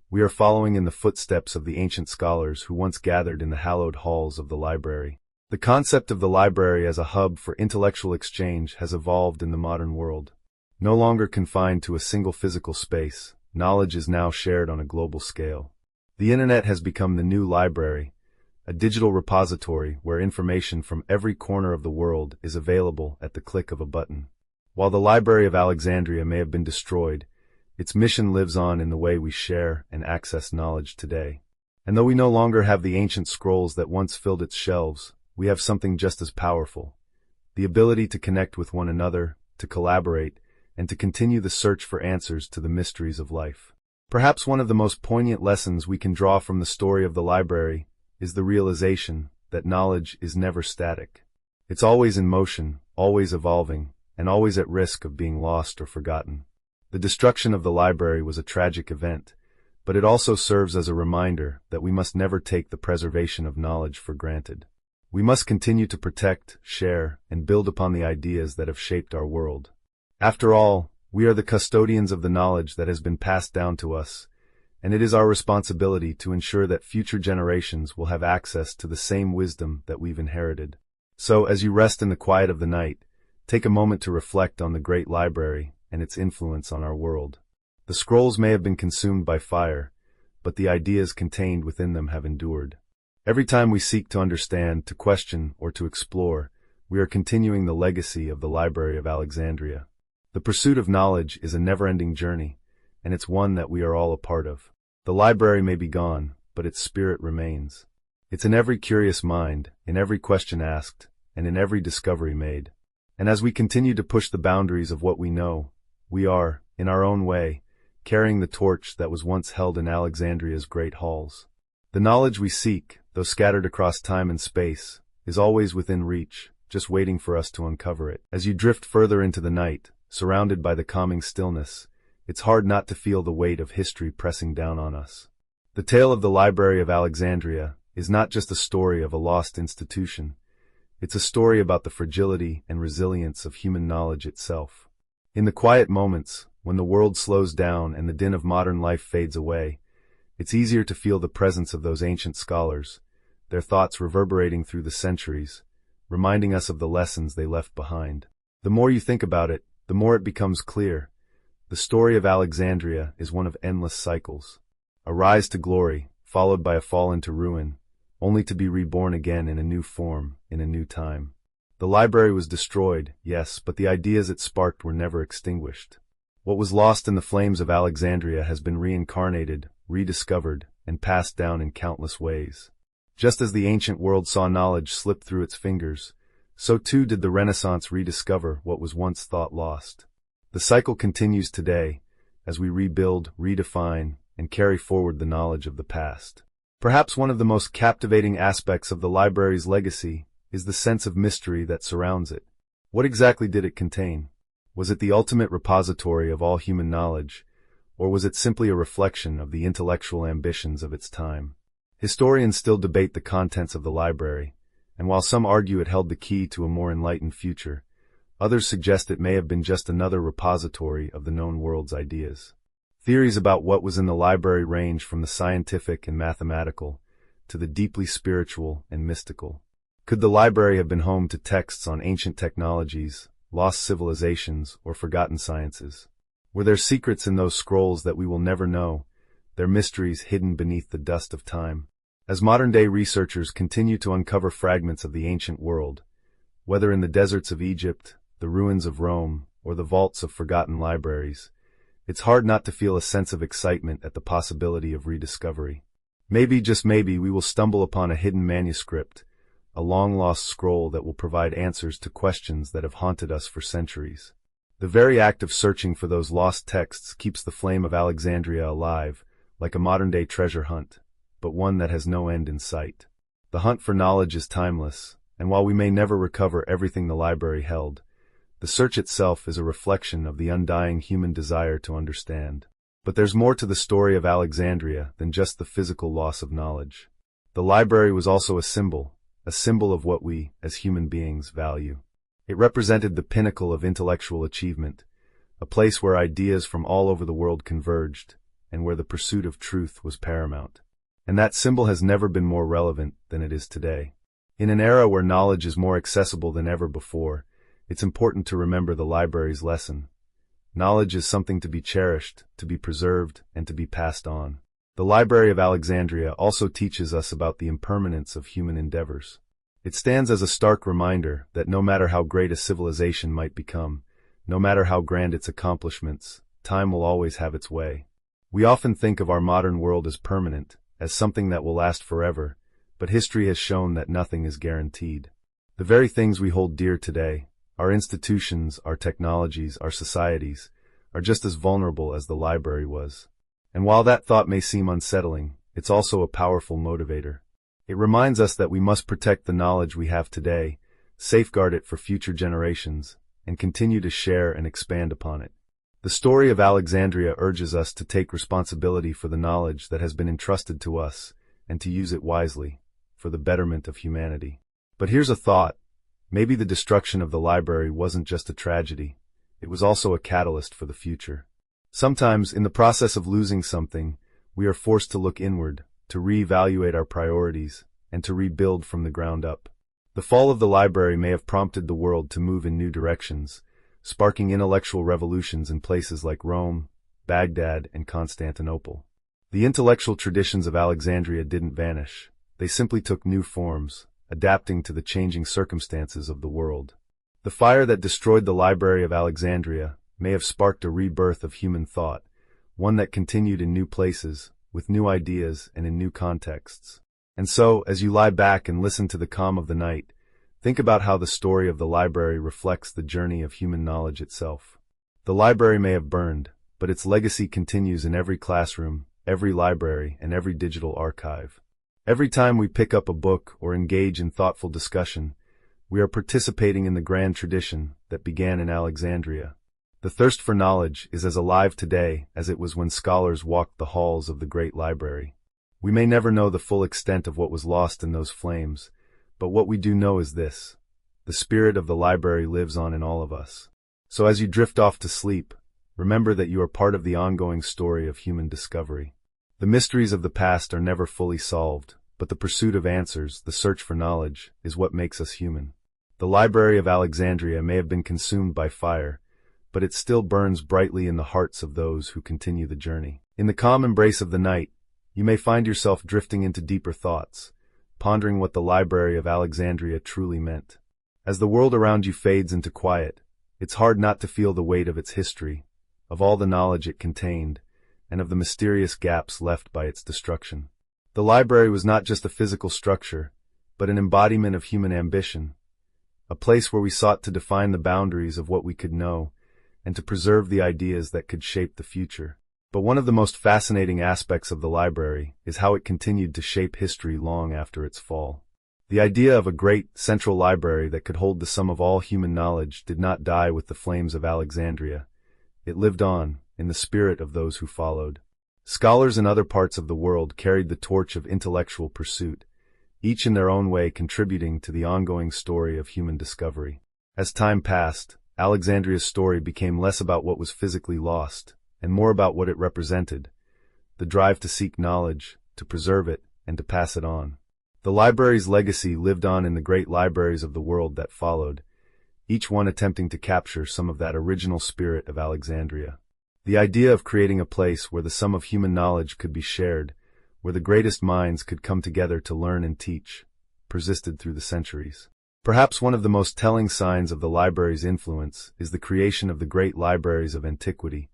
we are following in the footsteps of the ancient scholars who once gathered in the hallowed halls of the library. The concept of the library as a hub for intellectual exchange has evolved in the modern world. No longer confined to a single physical space, knowledge is now shared on a global scale. The internet has become the new library, a digital repository where information from every corner of the world is available at the click of a button. While the Library of Alexandria may have been destroyed, its mission lives on in the way we share and access knowledge today. And though we no longer have the ancient scrolls that once filled its shelves, we have something just as powerful: the ability to connect with one another, to collaborate, and to continue the search for answers to the mysteries of life. Perhaps one of the most poignant lessons we can draw from the story of the library is the realization that knowledge is never static. It's always in motion, always evolving, and always at risk of being lost or forgotten. The destruction of the library was a tragic event, but it also serves as a reminder that we must never take the preservation of knowledge for granted. We must continue to protect, share, and build upon the ideas that have shaped our world. After all, we are the custodians of the knowledge that has been passed down to us, and it is our responsibility to ensure that future generations will have access to the same wisdom that we've inherited. So, as you rest in the quiet of the night, take a moment to reflect on the great library and its influence on our world. The scrolls may have been consumed by fire, but the ideas contained within them have endured. Every time we seek to understand, to question, or to explore, we are continuing the legacy of the Library of Alexandria. The pursuit of knowledge is a never-ending journey, and it's one that we are all a part of. The library may be gone, but its spirit remains. It's in every curious mind, in every question asked, and in every discovery made. And as we continue to push the boundaries of what we know, we are, in our own way, carrying the torch that was once held in Alexandria's great halls. The knowledge we seek, though scattered across time and space, is always within reach, just waiting for us to uncover it. As you drift further into the night, surrounded by the calming stillness, it's hard not to feel the weight of history pressing down on us. The tale of the Library of Alexandria is not just a story of a lost institution. It's a story about the fragility and resilience of human knowledge itself. In the quiet moments, when the world slows down and the din of modern life fades away, it's easier to feel the presence of those ancient scholars, their thoughts reverberating through the centuries, reminding us of the lessons they left behind. The more you think about it, the more it becomes clear. The story of Alexandria is one of endless cycles. A rise to glory, followed by a fall into ruin, only to be reborn again in a new form, in a new time. The library was destroyed, yes, but the ideas it sparked were never extinguished. What was lost in the flames of Alexandria has been reincarnated, rediscovered, and passed down in countless ways. Just as the ancient world saw knowledge slip through its fingers, so too did the Renaissance rediscover what was once thought lost. The cycle continues today, as we rebuild, redefine, and carry forward the knowledge of the past. Perhaps one of the most captivating aspects of the library's legacy is the sense of mystery that surrounds it. What exactly did it contain? Was it the ultimate repository of all human knowledge, or was it simply a reflection of the intellectual ambitions of its time? Historians still debate the contents of the library, and while some argue it held the key to a more enlightened future, others suggest it may have been just another repository of the known world's ideas. Theories about what was in the library range from the scientific and mathematical to the deeply spiritual and mystical. Could the library have been home to texts on ancient technologies, lost civilizations, or forgotten sciences? Were there secrets in those scrolls that we will never know, their mysteries hidden beneath the dust of time. As modern-day researchers continue to uncover fragments of the ancient world, whether in the deserts of Egypt, the ruins of Rome, or the vaults of forgotten libraries, it's hard not to feel a sense of excitement at the possibility of rediscovery. Maybe, just maybe, we will stumble upon a hidden manuscript, a long-lost scroll that will provide answers to questions that have haunted us for centuries. The very act of searching for those lost texts keeps the flame of Alexandria alive, like a modern-day treasure hunt, but one that has no end in sight. The hunt for knowledge is timeless, and while we may never recover everything the library held, the search itself is a reflection of the undying human desire to understand. But there's more to the story of Alexandria than just the physical loss of knowledge. The library was also a symbol of what we, as human beings, value. It represented the pinnacle of intellectual achievement, a place where ideas from all over the world converged, and where the pursuit of truth was paramount. And that symbol has never been more relevant than it is today. In an era where knowledge is more accessible than ever before, it's important to remember the library's lesson. Knowledge is something to be cherished, to be preserved, and to be passed on. The Library of Alexandria also teaches us about the impermanence of human endeavors. It stands as a stark reminder that no matter how great a civilization might become, no matter how grand its accomplishments, time will always have its way. We often think of our modern world as permanent, as something that will last forever, but history has shown that nothing is guaranteed. The very things we hold dear today, our institutions, our technologies, our societies, are just as vulnerable as the library was. And while that thought may seem unsettling, it's also a powerful motivator. It reminds us that we must protect the knowledge we have today, safeguard it for future generations, and continue to share and expand upon it. The story of Alexandria urges us to take responsibility for the knowledge that has been entrusted to us, and to use it wisely, for the betterment of humanity. But here's a thought. Maybe the destruction of the library wasn't just a tragedy, it was also a catalyst for the future. Sometimes, in the process of losing something, we are forced to look inward, to reevaluate our priorities, and to rebuild from the ground up. The fall of the library may have prompted the world to move in new directions, sparking intellectual revolutions in places like Rome, Baghdad, and Constantinople. The intellectual traditions of Alexandria didn't vanish. They simply took new forms, adapting to the changing circumstances of the world. The fire that destroyed the Library of Alexandria may have sparked a rebirth of human thought, one that continued in new places, with new ideas and in new contexts. And so, as you lie back and listen to the calm of the night, think about how the story of the library reflects the journey of human knowledge itself. The library may have burned, but its legacy continues in every classroom, every library, and every digital archive. Every time we pick up a book or engage in thoughtful discussion, we are participating in the grand tradition that began in Alexandria. The thirst for knowledge is as alive today as it was when scholars walked the halls of the great library. We may never know the full extent of what was lost in those flames, but what we do know is this: the spirit of the library lives on in all of us. So as you drift off to sleep, remember that you are part of the ongoing story of human discovery. The mysteries of the past are never fully solved, but the pursuit of answers, the search for knowledge, is what makes us human. The Library of Alexandria may have been consumed by fire, but it still burns brightly in the hearts of those who continue the journey. In the calm embrace of the night, you may find yourself drifting into deeper thoughts, pondering what the Library of Alexandria truly meant. As the world around you fades into quiet, it's hard not to feel the weight of its history, of all the knowledge it contained, and of the mysterious gaps left by its destruction. The library was not just a physical structure, but an embodiment of human ambition, a place where we sought to define the boundaries of what we could know, and to preserve the ideas that could shape the future. But one of the most fascinating aspects of the library is how it continued to shape history long after its fall. The idea of a great, central library that could hold the sum of all human knowledge did not die with the flames of Alexandria. It lived on, in the spirit of those who followed. Scholars in other parts of the world carried the torch of intellectual pursuit, each in their own way contributing to the ongoing story of human discovery. As time passed, Alexandria's story became less about what was physically lost, and more about what it represented: the drive to seek knowledge, to preserve it, and to pass it on. The library's legacy lived on in the great libraries of the world that followed, each one attempting to capture some of that original spirit of Alexandria. The idea of creating a place where the sum of human knowledge could be shared, where the greatest minds could come together to learn and teach, persisted through the centuries. Perhaps one of the most telling signs of the library's influence is the creation of the great libraries of antiquity,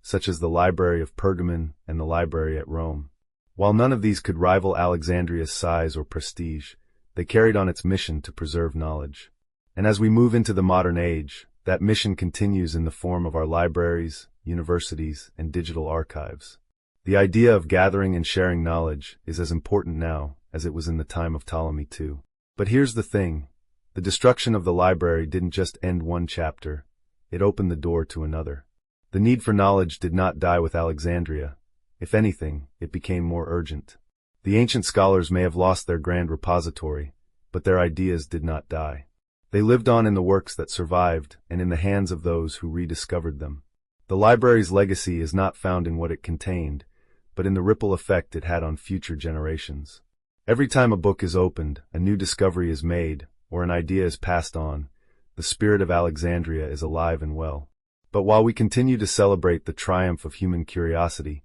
such as the Library of Pergamon and the Library at Rome. While none of these could rival Alexandria's size or prestige, they carried on its mission to preserve knowledge. And as we move into the modern age, that mission continues in the form of our libraries, universities, and digital archives. The idea of gathering and sharing knowledge is as important now as it was in the time of Ptolemy II. But here's the thing. The destruction of the library didn't just end one chapter, it opened the door to another. The need for knowledge did not die with Alexandria. If anything, it became more urgent. The ancient scholars may have lost their grand repository, but their ideas did not die. They lived on in the works that survived and in the hands of those who rediscovered them. The library's legacy is not found in what it contained, but in the ripple effect it had on future generations. Every time a book is opened, a new discovery is made, or an idea is passed on, the spirit of Alexandria is alive and well. But while we continue to celebrate the triumph of human curiosity,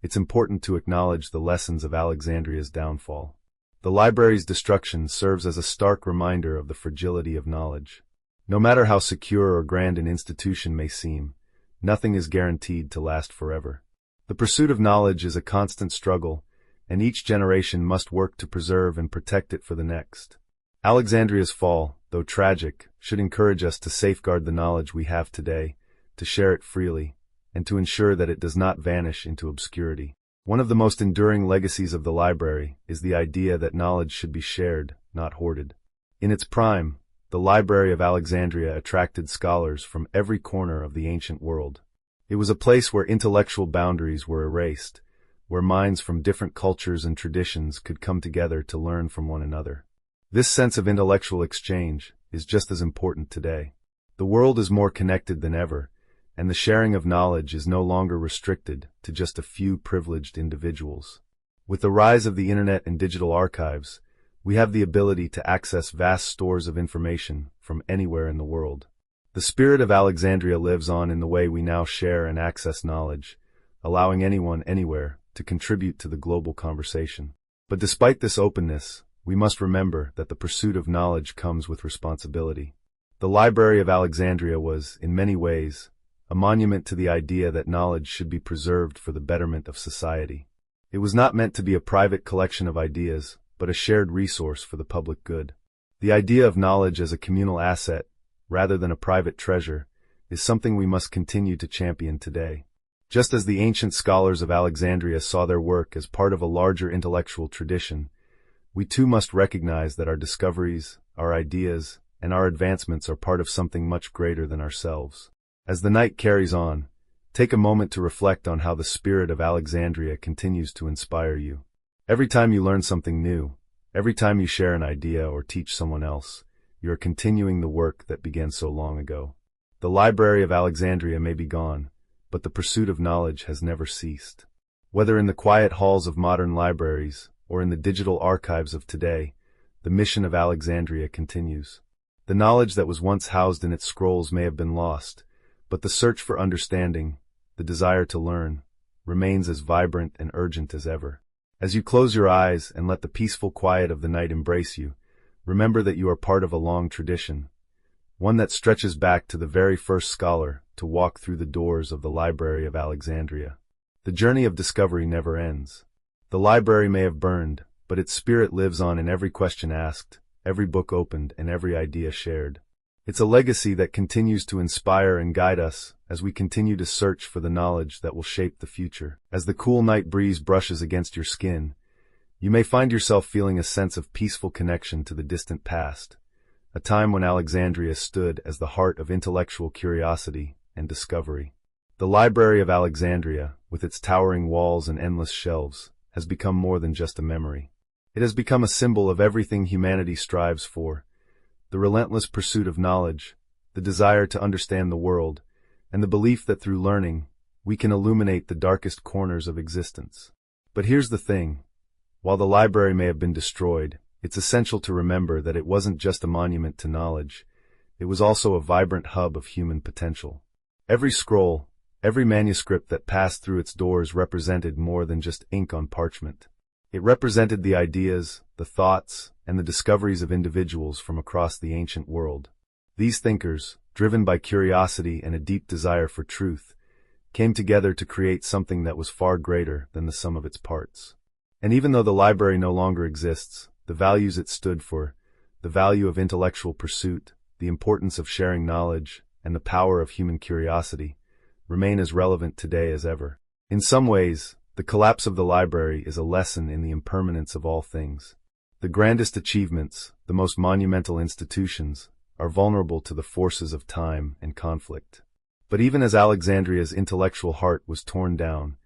it's important to acknowledge the lessons of Alexandria's downfall. The library's destruction serves as a stark reminder of the fragility of knowledge. No matter how secure or grand an institution may seem, nothing is guaranteed to last forever. The pursuit of knowledge is a constant struggle, and each generation must work to preserve and protect it for the next. Alexandria's fall, though tragic, should encourage us to safeguard the knowledge we have today, to share it freely, and to ensure that it does not vanish into obscurity. One of the most enduring legacies of the library is the idea that knowledge should be shared, not hoarded. In its prime, the Library of Alexandria attracted scholars from every corner of the ancient world. It was a place where intellectual boundaries were erased, where minds from different cultures and traditions could come together to learn from one another. This sense of intellectual exchange is just as important today. The world is more connected than ever, and the sharing of knowledge is no longer restricted to just a few privileged individuals. With the rise of the internet and digital archives, we have the ability to access vast stores of information from anywhere in the world. The spirit of Alexandria lives on in the way we now share and access knowledge, allowing anyone anywhere to contribute to the global conversation. But despite this openness, we must remember that the pursuit of knowledge comes with responsibility. The Library of Alexandria was, in many ways, a monument to the idea that knowledge should be preserved for the betterment of society. It was not meant to be a private collection of ideas, but a shared resource for the public good. The idea of knowledge as a communal asset, rather than a private treasure, is something we must continue to champion today. Just as the ancient scholars of Alexandria saw their work as part of a larger intellectual tradition, we too must recognize that our discoveries, our ideas, and our advancements are part of something much greater than ourselves. As the night carries on, take a moment to reflect on how the spirit of Alexandria continues to inspire you. Every time you learn something new, every time you share an idea or teach someone else, you are continuing the work that began so long ago. The Library of Alexandria may be gone, but the pursuit of knowledge has never ceased. Whether in the quiet halls of modern libraries or in the digital archives of today, the mission of Alexandria continues. The knowledge that was once housed in its scrolls may have been lost, but the search for understanding, the desire to learn, remains as vibrant and urgent as ever. As you close your eyes and let the peaceful quiet of the night embrace you, remember that you are part of a long tradition, one that stretches back to the very first scholar to walk through the doors of the Library of Alexandria. The journey of discovery never ends. The library may have burned, but its spirit lives on in every question asked, every book opened, and every idea shared. It's a legacy that continues to inspire and guide us as we continue to search for the knowledge that will shape the future. As the cool night breeze brushes against your skin, you may find yourself feeling a sense of peaceful connection to the distant past, a time when Alexandria stood as the heart of intellectual curiosity and discovery. The Library of Alexandria, with its towering walls and endless shelves, has become more than just a memory. It has become a symbol of everything humanity strives for: the relentless pursuit of knowledge, the desire to understand the world, and the belief that through learning, we can illuminate the darkest corners of existence. But here's the thing. While the library may have been destroyed, it's essential to remember that it wasn't just a monument to knowledge, it was also a vibrant hub of human potential. Every scroll, Every manuscript that passed through its doors represented more than just ink on parchment. It represented the ideas, the thoughts, and the discoveries of individuals from across the ancient world. These thinkers, driven by curiosity and a deep desire for truth, came together to create something that was far greater than the sum of its parts. And even though the library no longer exists, the values it stood for, the value of intellectual pursuit, the importance of sharing knowledge, and the power of human curiosity, remain as relevant today as ever. In some ways, the collapse of the library is a lesson in the impermanence of all things. The grandest achievements, the most monumental institutions, are vulnerable to the forces of time and conflict. But even as Alexandria's intellectual heart was torn down,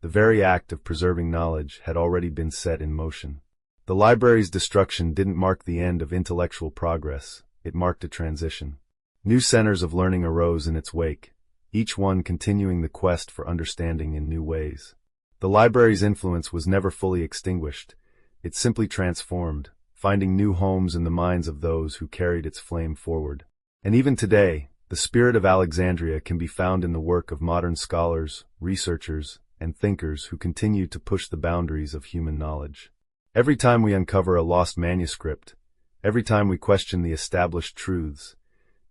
the very act of preserving knowledge had already been set in motion. The library's destruction didn't mark the end of intellectual progress, it marked a transition. New centers of learning arose in its wake, each one continuing the quest for understanding in new ways. The library's influence was never fully extinguished, it simply transformed, finding new homes in the minds of those who carried its flame forward. And even today, the spirit of Alexandria can be found in the work of modern scholars, researchers, and thinkers who continue to push the boundaries of human knowledge. Every time we uncover a lost manuscript, every time we question the established truths,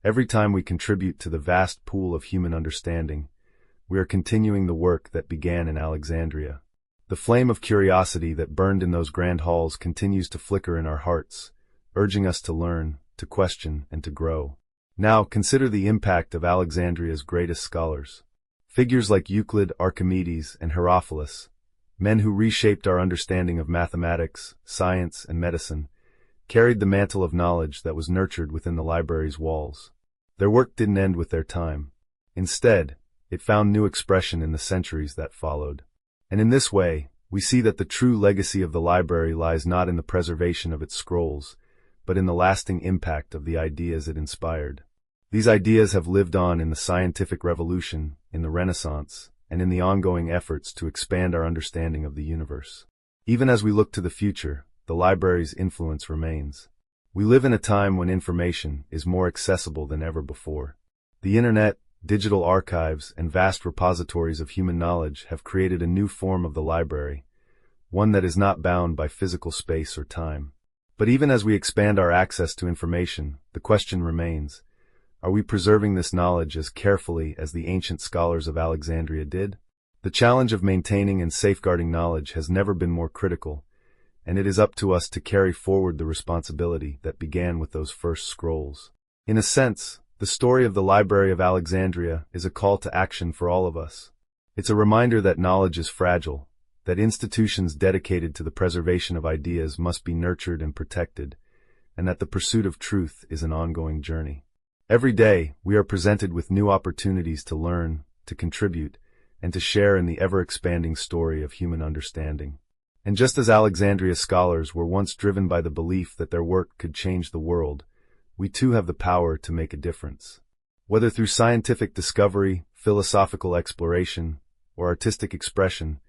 every time we contribute to the vast pool of human understanding, we are continuing the work that began in Alexandria. The flame of curiosity that burned in those grand halls continues to flicker in our hearts, urging us to learn, to question, and to grow. Now, consider the impact of Alexandria's greatest scholars. Figures like Euclid, Archimedes, and Herophilus, men who reshaped our understanding of mathematics, science, and medicine, carried the mantle of knowledge that was nurtured within the library's walls. Their work didn't end with their time. Instead, it found new expression in the centuries that followed. And in this way, we see that the true legacy of the library lies not in the preservation of its scrolls, but in the lasting impact of the ideas it inspired. These ideas have lived on in the scientific revolution, in the Renaissance, and in the ongoing efforts to expand our understanding of the universe. Even as we look to the future, the library's influence remains. We live in a time when information is more accessible than ever before. The internet, digital archives, and vast repositories of human knowledge have created a new form of the library, one that is not bound by physical space or time. But even as we expand our access to information, the question remains, are we preserving this knowledge as carefully as the ancient scholars of Alexandria did? The challenge of maintaining and safeguarding knowledge has never been more critical, and it is up to us to carry forward the responsibility that began with those first scrolls. In a sense, the story of the Library of Alexandria is a call to action for all of us. It's a reminder that knowledge is fragile, that institutions dedicated to the preservation of ideas must be nurtured and protected, and that the pursuit of truth is an ongoing journey. Every day, we are presented with new opportunities to learn, to contribute, and to share in the ever-expanding story of human understanding. And just as Alexandria's scholars were once driven by the belief that their work could change the world, we too have the power to make a difference. Whether through scientific discovery, philosophical exploration, or artistic expression,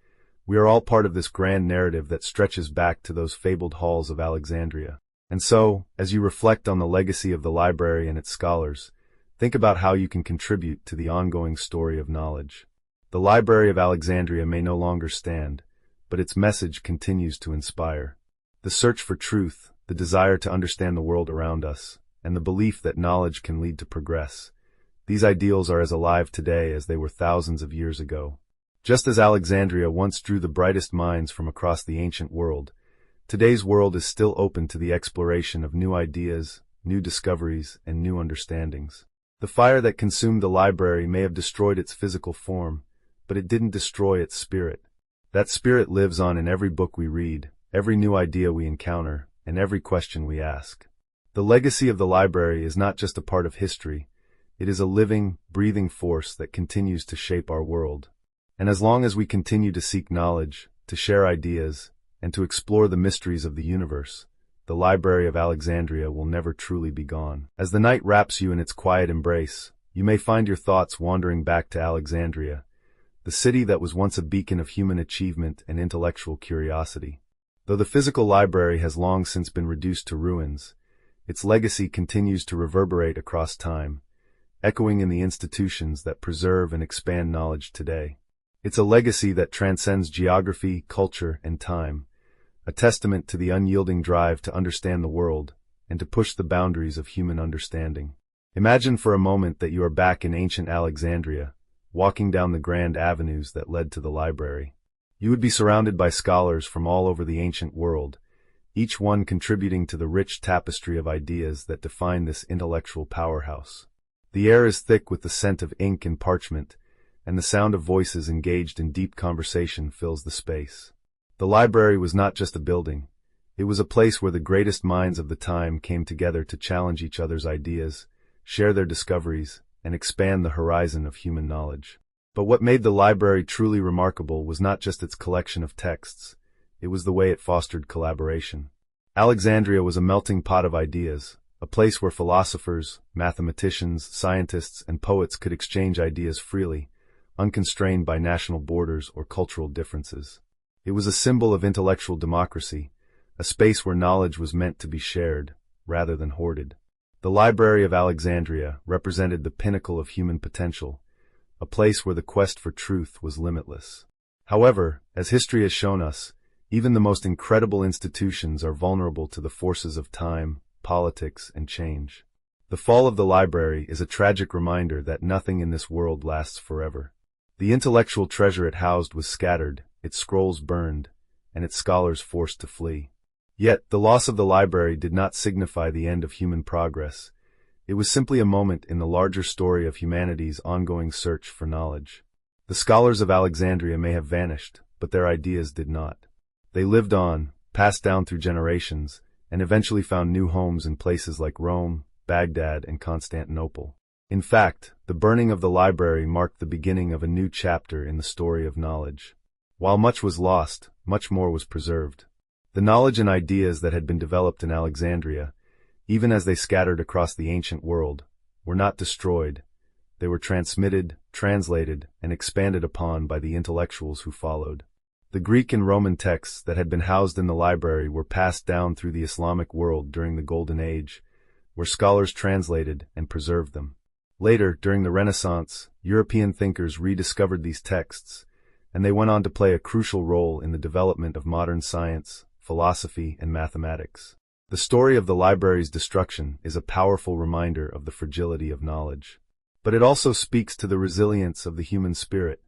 we are all part of this grand narrative that stretches back to those fabled halls of Alexandria. And so, as you reflect on the legacy of the library and its scholars, think about how you can contribute to the ongoing story of knowledge. The Library of Alexandria may no longer stand, but its message continues to inspire. The search for truth, the desire to understand the world around us, and the belief that knowledge can lead to progress. These ideals are as alive today as they were thousands of years ago. Just as Alexandria once drew the brightest minds from across the ancient world, today's world is still open to the exploration of new ideas, new discoveries, and new understandings. The fire that consumed the library may have destroyed its physical form, but it didn't destroy its spirit. That spirit lives on in every book we read, every new idea we encounter, and every question we ask. The legacy of the library is not just a part of history, it is a living, breathing force that continues to shape our world. And as long as we continue to seek knowledge, to share ideas, and to explore the mysteries of the universe, the Library of Alexandria will never truly be gone. As the night wraps you in its quiet embrace, you may find your thoughts wandering back to Alexandria, the city that was once a beacon of human achievement and intellectual curiosity. Though the physical library has long since been reduced to ruins, its legacy continues to reverberate across time, echoing in the institutions that preserve and expand knowledge today. It's a legacy that transcends geography, culture, and time, a testament to the unyielding drive to understand the world and to push the boundaries of human understanding. Imagine for a moment that you are back in ancient Alexandria, walking down the grand avenues that led to the library. You would be surrounded by scholars from all over the ancient world, each one contributing to the rich tapestry of ideas that define this intellectual powerhouse. The air is thick with the scent of ink and parchment, and the sound of voices engaged in deep conversation fills the space. The library was not just a building. It was a place where the greatest minds of the time came together to challenge each other's ideas, share their discoveries, and expand the horizon of human knowledge. But what made the library truly remarkable was not just its collection of texts, it was the way it fostered collaboration. Alexandria was a melting pot of ideas, a place where philosophers, mathematicians, scientists, and poets could exchange ideas freely, unconstrained by national borders or cultural differences. It was a symbol of intellectual democracy, a space where knowledge was meant to be shared, rather than hoarded. The Library of Alexandria represented the pinnacle of human potential, a place where the quest for truth was limitless. However, as history has shown us, even the most incredible institutions are vulnerable to the forces of time, politics, and change. The fall of the library is a tragic reminder that nothing in this world lasts forever. The intellectual treasure it housed was scattered, its scrolls burned, and its scholars forced to flee. Yet, the loss of the library did not signify the end of human progress. It was simply a moment in the larger story of humanity's ongoing search for knowledge. The scholars of Alexandria may have vanished, but their ideas did not. They lived on, passed down through generations, and eventually found new homes in places like Rome, Baghdad, and Constantinople. In fact, the burning of the library marked the beginning of a new chapter in the story of knowledge. While much was lost, much more was preserved. The knowledge and ideas that had been developed in Alexandria, even as they scattered across the ancient world, were not destroyed. They were transmitted, translated, and expanded upon by the intellectuals who followed. The Greek and Roman texts that had been housed in the library were passed down through the Islamic world during the Golden Age, where scholars translated and preserved them. Later, during the Renaissance, European thinkers rediscovered these texts, and they went on to play a crucial role in the development of modern science, philosophy, and mathematics. The story of the library's destruction is a powerful reminder of the fragility of knowledge. But it also speaks to the resilience of the human spirit.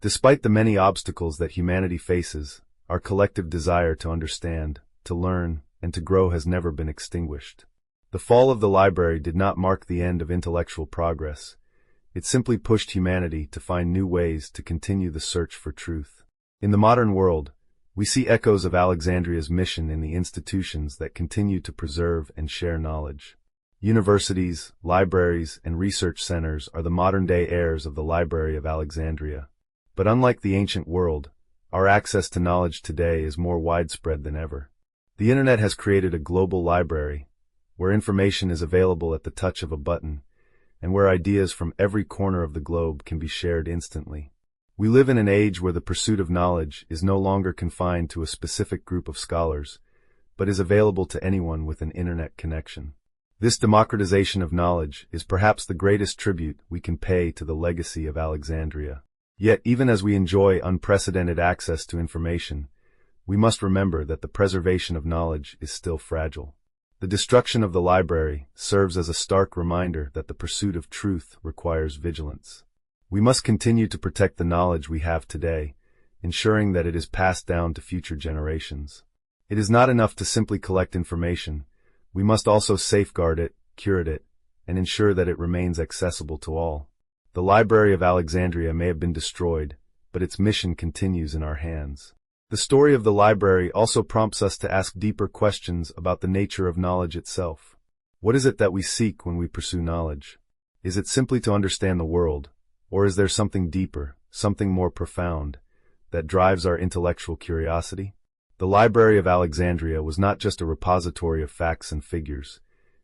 Despite the many obstacles that humanity faces, our collective desire to understand, to learn, and to grow has never been extinguished. The fall of the library did not mark the end of intellectual progress. It simply pushed humanity to find new ways to continue the search for truth. In the modern world, we see echoes of Alexandria's mission in the institutions that continue to preserve and share knowledge. Universities, libraries, and research centers are the modern-day heirs of the Library of Alexandria. But unlike the ancient world, our access to knowledge today is more widespread than ever. The Internet has created a global library, where information is available at the touch of a button, and where ideas from every corner of the globe can be shared instantly. We live in an age where the pursuit of knowledge is no longer confined to a specific group of scholars, but is available to anyone with an internet connection. This democratization of knowledge is perhaps the greatest tribute we can pay to the legacy of Alexandria. Yet, even as we enjoy unprecedented access to information, we must remember that the preservation of knowledge is still fragile. The destruction of the library serves as a stark reminder that the pursuit of truth requires vigilance. We must continue to protect the knowledge we have today, ensuring that it is passed down to future generations. It is not enough to simply collect information. We must also safeguard it, curate it, and ensure that it remains accessible to all. The Library of Alexandria may have been destroyed, but its mission continues in our hands. The story of the library also prompts us to ask deeper questions about the nature of knowledge itself. What is it that we seek when we pursue knowledge? Is it simply to understand the world, or is there something deeper, something more profound, that drives our intellectual curiosity? The Library of Alexandria was not just a repository of facts and figures.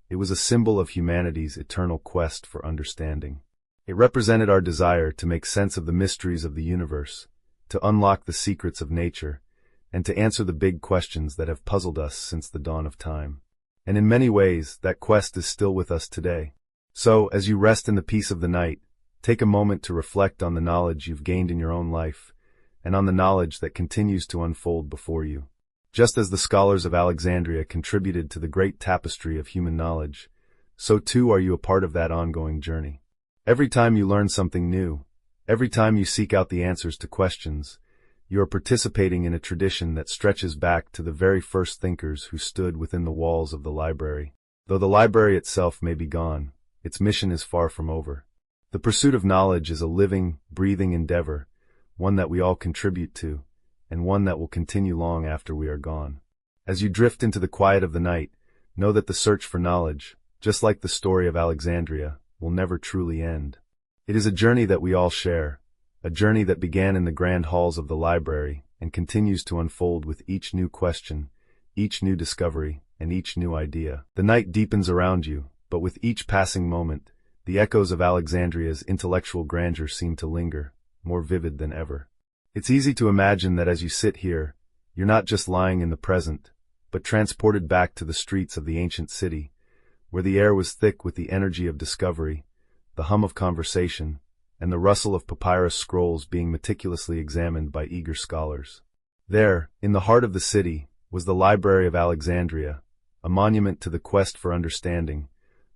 It was a symbol of humanity's eternal quest for understanding. It represented our desire to make sense of the mysteries of the universe, to unlock the secrets of nature, and to answer the big questions that have puzzled us since the dawn of time. And in many ways, that quest is still with us today. So, as you rest in the peace of the night, take a moment to reflect on the knowledge you've gained in your own life, and on the knowledge that continues to unfold before you. Just as the scholars of Alexandria contributed to the great tapestry of human knowledge, so too are you a part of that ongoing journey. Every time you learn something new, every time you seek out the answers to questions, you are participating in a tradition that stretches back to the very first thinkers who stood within the walls of the library. Though the library itself may be gone, its mission is far from over. The pursuit of knowledge is a living, breathing endeavor, one that we all contribute to, and one that will continue long after we are gone. As you drift into the quiet of the night, know that the search for knowledge, just like the story of Alexandria, will never truly end. It is a journey that we all share, a journey that began in the grand halls of the library and continues to unfold with each new question, each new discovery, and each new idea. The night deepens around you, but with each passing moment, the echoes of Alexandria's intellectual grandeur seem to linger, more vivid than ever. It's easy to imagine that as you sit here, you're not just lying in the present, but transported back to the streets of the ancient city, where the air was thick with the energy of discovery, the hum of conversation, and the rustle of papyrus scrolls being meticulously examined by eager scholars. There, in the heart of the city, was the Library of Alexandria, a monument to the quest for understanding,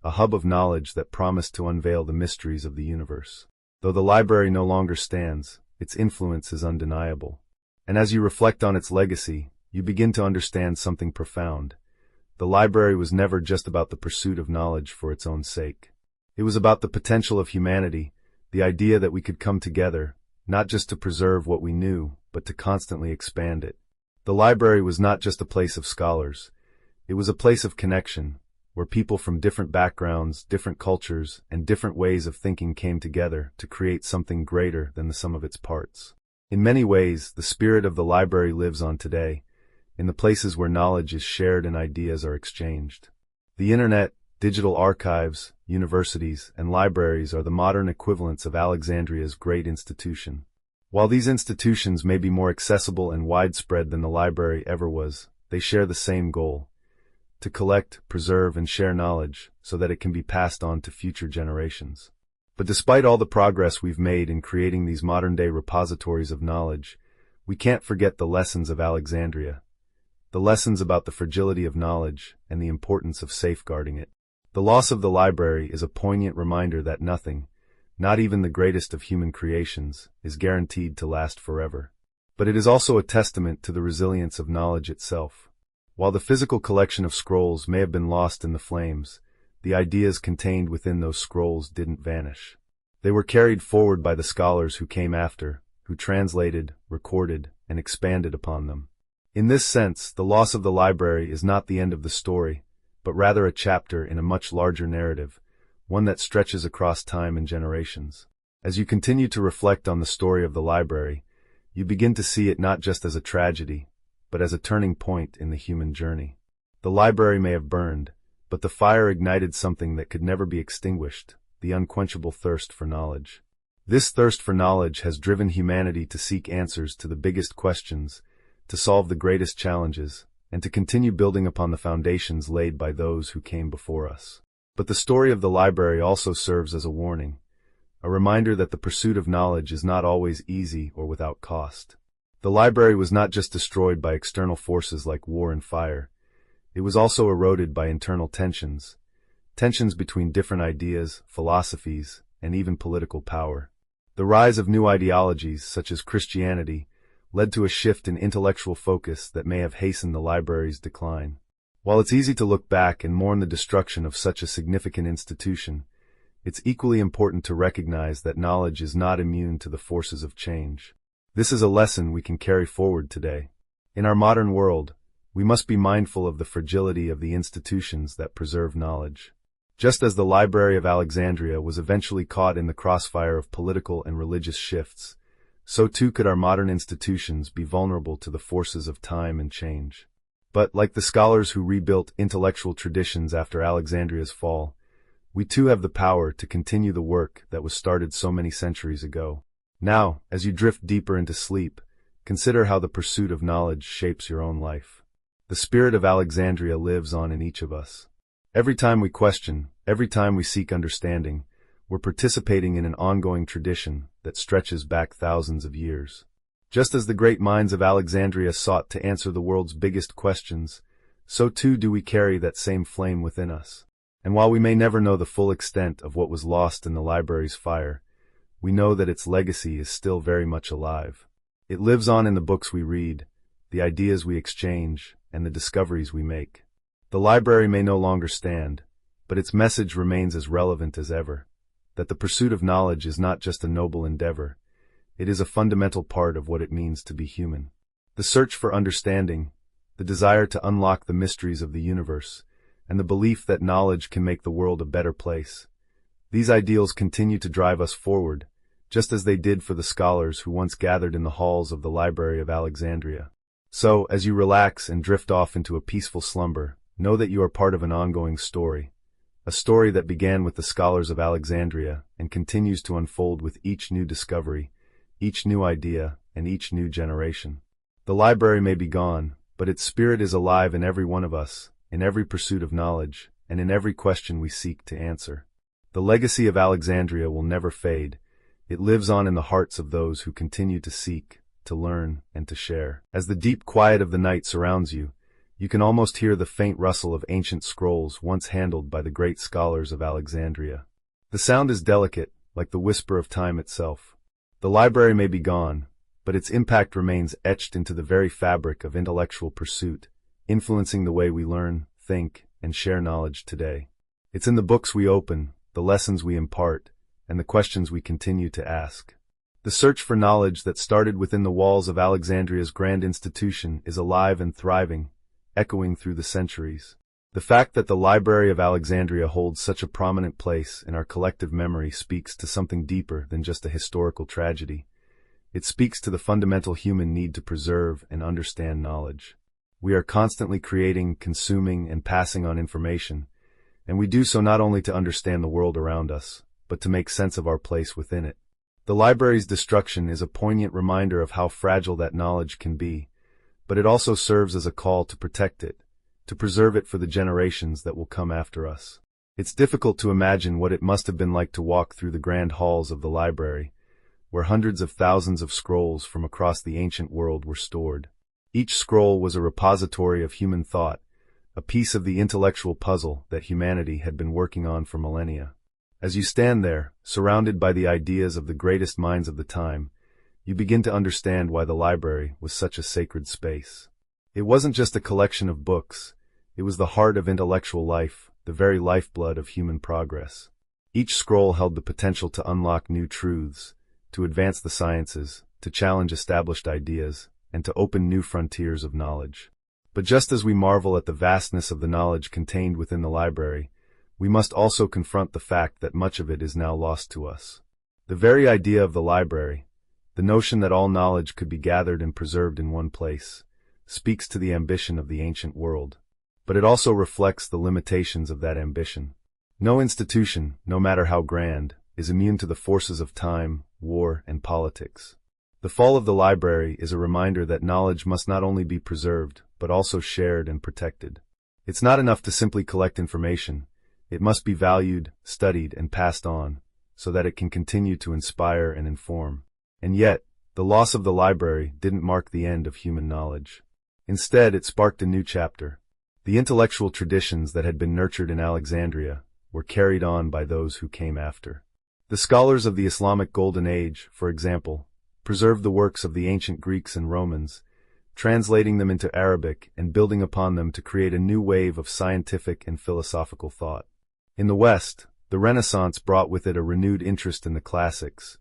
a hub of knowledge that promised to unveil the mysteries of the universe. Though the library no longer stands, its influence is undeniable. And as you reflect on its legacy, you begin to understand something profound. The library was never just about the pursuit of knowledge for its own sake. It was about the potential of humanity, the idea that we could come together, not just to preserve what we knew, but to constantly expand it. The library was not just a place of scholars. It was a place of connection, where people from different backgrounds, different cultures, and different ways of thinking came together to create something greater than the sum of its parts. In many ways, the spirit of the library lives on today, in the places where knowledge is shared and ideas are exchanged. The internet, digital archives, universities, and libraries are the modern equivalents of Alexandria's great institution. While these institutions may be more accessible and widespread than the library ever was, they share the same goal: to collect, preserve, and share knowledge so that it can be passed on to future generations. But despite all the progress we've made in creating these modern-day repositories of knowledge, we can't forget the lessons of Alexandria, the lessons about the fragility of knowledge and the importance of safeguarding it. The loss of the library is a poignant reminder that nothing, not even the greatest of human creations, is guaranteed to last forever. But it is also a testament to the resilience of knowledge itself. While the physical collection of scrolls may have been lost in the flames, the ideas contained within those scrolls didn't vanish. They were carried forward by the scholars who came after, who translated, recorded, and expanded upon them. In this sense, the loss of the library is not the end of the story, but rather a chapter in a much larger narrative, one that stretches across time and generations. As you continue to reflect on the story of the library, you begin to see it not just as a tragedy, but as a turning point in the human journey. The library may have burned, but the fire ignited something that could never be extinguished: the unquenchable thirst for knowledge. This thirst for knowledge has driven humanity to seek answers to the biggest questions, to solve the greatest challenges, and to continue building upon the foundations laid by those who came before us. But the story of the library also serves as a warning, a reminder that the pursuit of knowledge is not always easy or without cost. The library was not just destroyed by external forces like war and fire. It was also eroded by internal tensions between different ideas, philosophies, and even political power. The rise of new ideologies, such as Christianity, led to a shift in intellectual focus that may have hastened the library's decline. While it's easy to look back and mourn the destruction of such a significant institution, it's equally important to recognize that knowledge is not immune to the forces of change. This is a lesson we can carry forward today. In our modern world, we must be mindful of the fragility of the institutions that preserve knowledge. Just as the Library of Alexandria was eventually caught in the crossfire of political and religious shifts, so too could our modern institutions be vulnerable to the forces of time and change. But, like the scholars who rebuilt intellectual traditions after Alexandria's fall, we too have the power to continue the work that was started so many centuries ago. Now, as you drift deeper into sleep, consider how the pursuit of knowledge shapes your own life. The spirit of Alexandria lives on in each of us. Every time we question, Every time we seek understanding, we're participating in an ongoing tradition that stretches back thousands of years. Just as the great minds of Alexandria sought to answer the world's biggest questions, so too do we carry that same flame within us. And while we may never know the full extent of what was lost in the library's fire, we know that its legacy is still very much alive. It lives on in the books we read, the ideas we exchange, and the discoveries we make. The library may no longer stand, but its message remains as relevant as ever, that the pursuit of knowledge is not just a noble endeavor, it is a fundamental part of what it means to be human. The search for understanding, the desire to unlock the mysteries of the universe, and the belief that knowledge can make the world a better place. These ideals continue to drive us forward, just as they did for the scholars who once gathered in the halls of the Library of Alexandria. So, as you relax and drift off into a peaceful slumber, know that you are part of an ongoing story, a story that began with the scholars of Alexandria and continues to unfold with each new discovery, each new idea, and each new generation. The library may be gone, but its spirit is alive in every one of us, in every pursuit of knowledge, and in every question we seek to answer. The legacy of Alexandria will never fade. It lives on in the hearts of those who continue to seek, to learn, and to share. As the deep quiet of the night surrounds you, you can almost hear the faint rustle of ancient scrolls once handled by the great scholars of Alexandria. The sound is delicate, like the whisper of time itself. The library may be gone, but its impact remains etched into the very fabric of intellectual pursuit, influencing the way we learn, think, and share knowledge today. It's in the books we open, the lessons we impart, and the questions we continue to ask. The search for knowledge that started within the walls of Alexandria's grand institution is alive and thriving, echoing through the centuries. The fact that the Library of Alexandria holds such a prominent place in our collective memory speaks to something deeper than just a historical tragedy. It speaks to the fundamental human need to preserve and understand knowledge. We are constantly creating, consuming, and passing on information, and we do so not only to understand the world around us, but to make sense of our place within it. The library's destruction is a poignant reminder of how fragile that knowledge can be, but it also serves as a call to protect it, to preserve it for the generations that will come after us. It's difficult to imagine what it must have been like to walk through the grand halls of the library, where hundreds of thousands of scrolls from across the ancient world were stored. Each scroll was a repository of human thought, a piece of the intellectual puzzle that humanity had been working on for millennia. As you stand there, surrounded by the ideas of the greatest minds of the time, you begin to understand why the library was such a sacred space. It wasn't just a collection of books, it was the heart of intellectual life, the very lifeblood of human progress. Each scroll held the potential to unlock new truths, to advance the sciences, to challenge established ideas, and to open new frontiers of knowledge. But just as we marvel at the vastness of the knowledge contained within the library, we must also confront the fact that much of it is now lost to us. The very idea of the library, the notion that all knowledge could be gathered and preserved in one place, speaks to the ambition of the ancient world. But it also reflects the limitations of that ambition. No institution, no matter how grand, is immune to the forces of time, war, and politics. The fall of the library is a reminder that knowledge must not only be preserved, but also shared and protected. It's not enough to simply collect information. It must be valued, studied, and passed on, so that it can continue to inspire and inform. And yet, the loss of the library didn't mark the end of human knowledge. Instead, it sparked a new chapter. The intellectual traditions that had been nurtured in Alexandria were carried on by those who came after. The scholars of the Islamic Golden Age, for example, preserved the works of the ancient Greeks and Romans, translating them into Arabic and building upon them to create a new wave of scientific and philosophical thought. In the West, the Renaissance brought with it a renewed interest in the classics,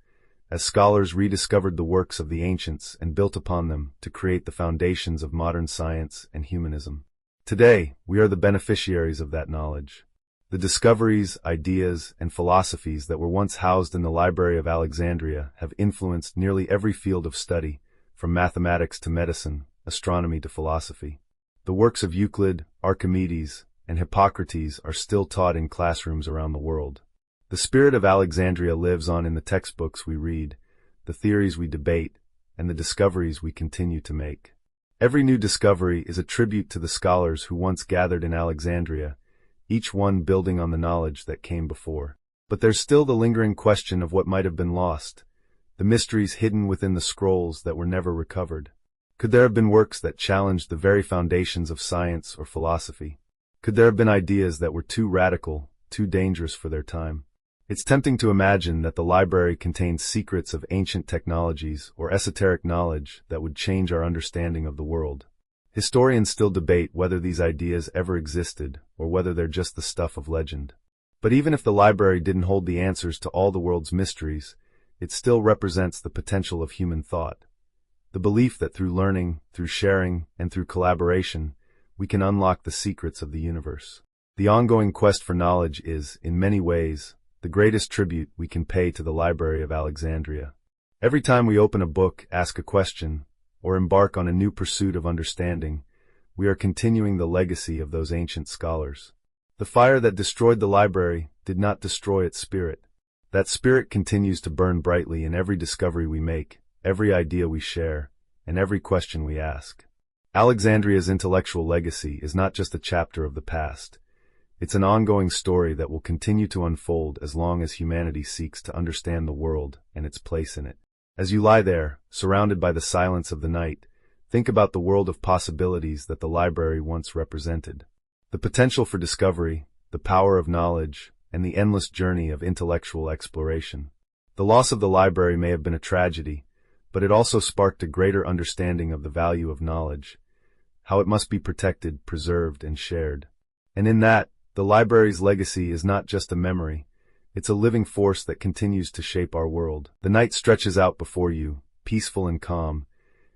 as scholars rediscovered the works of the ancients and built upon them to create the foundations of modern science and humanism. Today, we are the beneficiaries of that knowledge. The discoveries, ideas, and philosophies that were once housed in the Library of Alexandria have influenced nearly every field of study, from mathematics to medicine, astronomy to philosophy. The works of Euclid, Archimedes, and Hippocrates are still taught in classrooms around the world. The spirit of Alexandria lives on in the textbooks we read, the theories we debate, and the discoveries we continue to make. Every new discovery is a tribute to the scholars who once gathered in Alexandria, each one building on the knowledge that came before. But there's still the lingering question of what might have been lost, the mysteries hidden within the scrolls that were never recovered. Could there have been works that challenged the very foundations of science or philosophy? Could there have been ideas that were too radical, too dangerous for their time? It's tempting to imagine that the library contains secrets of ancient technologies or esoteric knowledge that would change our understanding of the world. Historians still debate whether these ideas ever existed or whether they're just the stuff of legend. But even if the library didn't hold the answers to all the world's mysteries, it still represents the potential of human thought. The belief that through learning, through sharing, and through collaboration, we can unlock the secrets of the universe. The ongoing quest for knowledge is, in many ways, the greatest tribute we can pay to the Library of Alexandria. Every time we open a book, ask a question, or embark on a new pursuit of understanding, we are continuing the legacy of those ancient scholars. The fire that destroyed the library did not destroy its spirit. That spirit continues to burn brightly in every discovery we make, every idea we share, and every question we ask. Alexandria's intellectual legacy is not just a chapter of the past. It's an ongoing story that will continue to unfold as long as humanity seeks to understand the world and its place in it. As you lie there, surrounded by the silence of the night, think about the world of possibilities that the library once represented. The potential for discovery, the power of knowledge, and the endless journey of intellectual exploration. The loss of the library may have been a tragedy, but it also sparked a greater understanding of the value of knowledge, how it must be protected, preserved, and shared. And in that, the library's legacy is not just a memory, it's a living force that continues to shape our world. The night stretches out before you, peaceful and calm,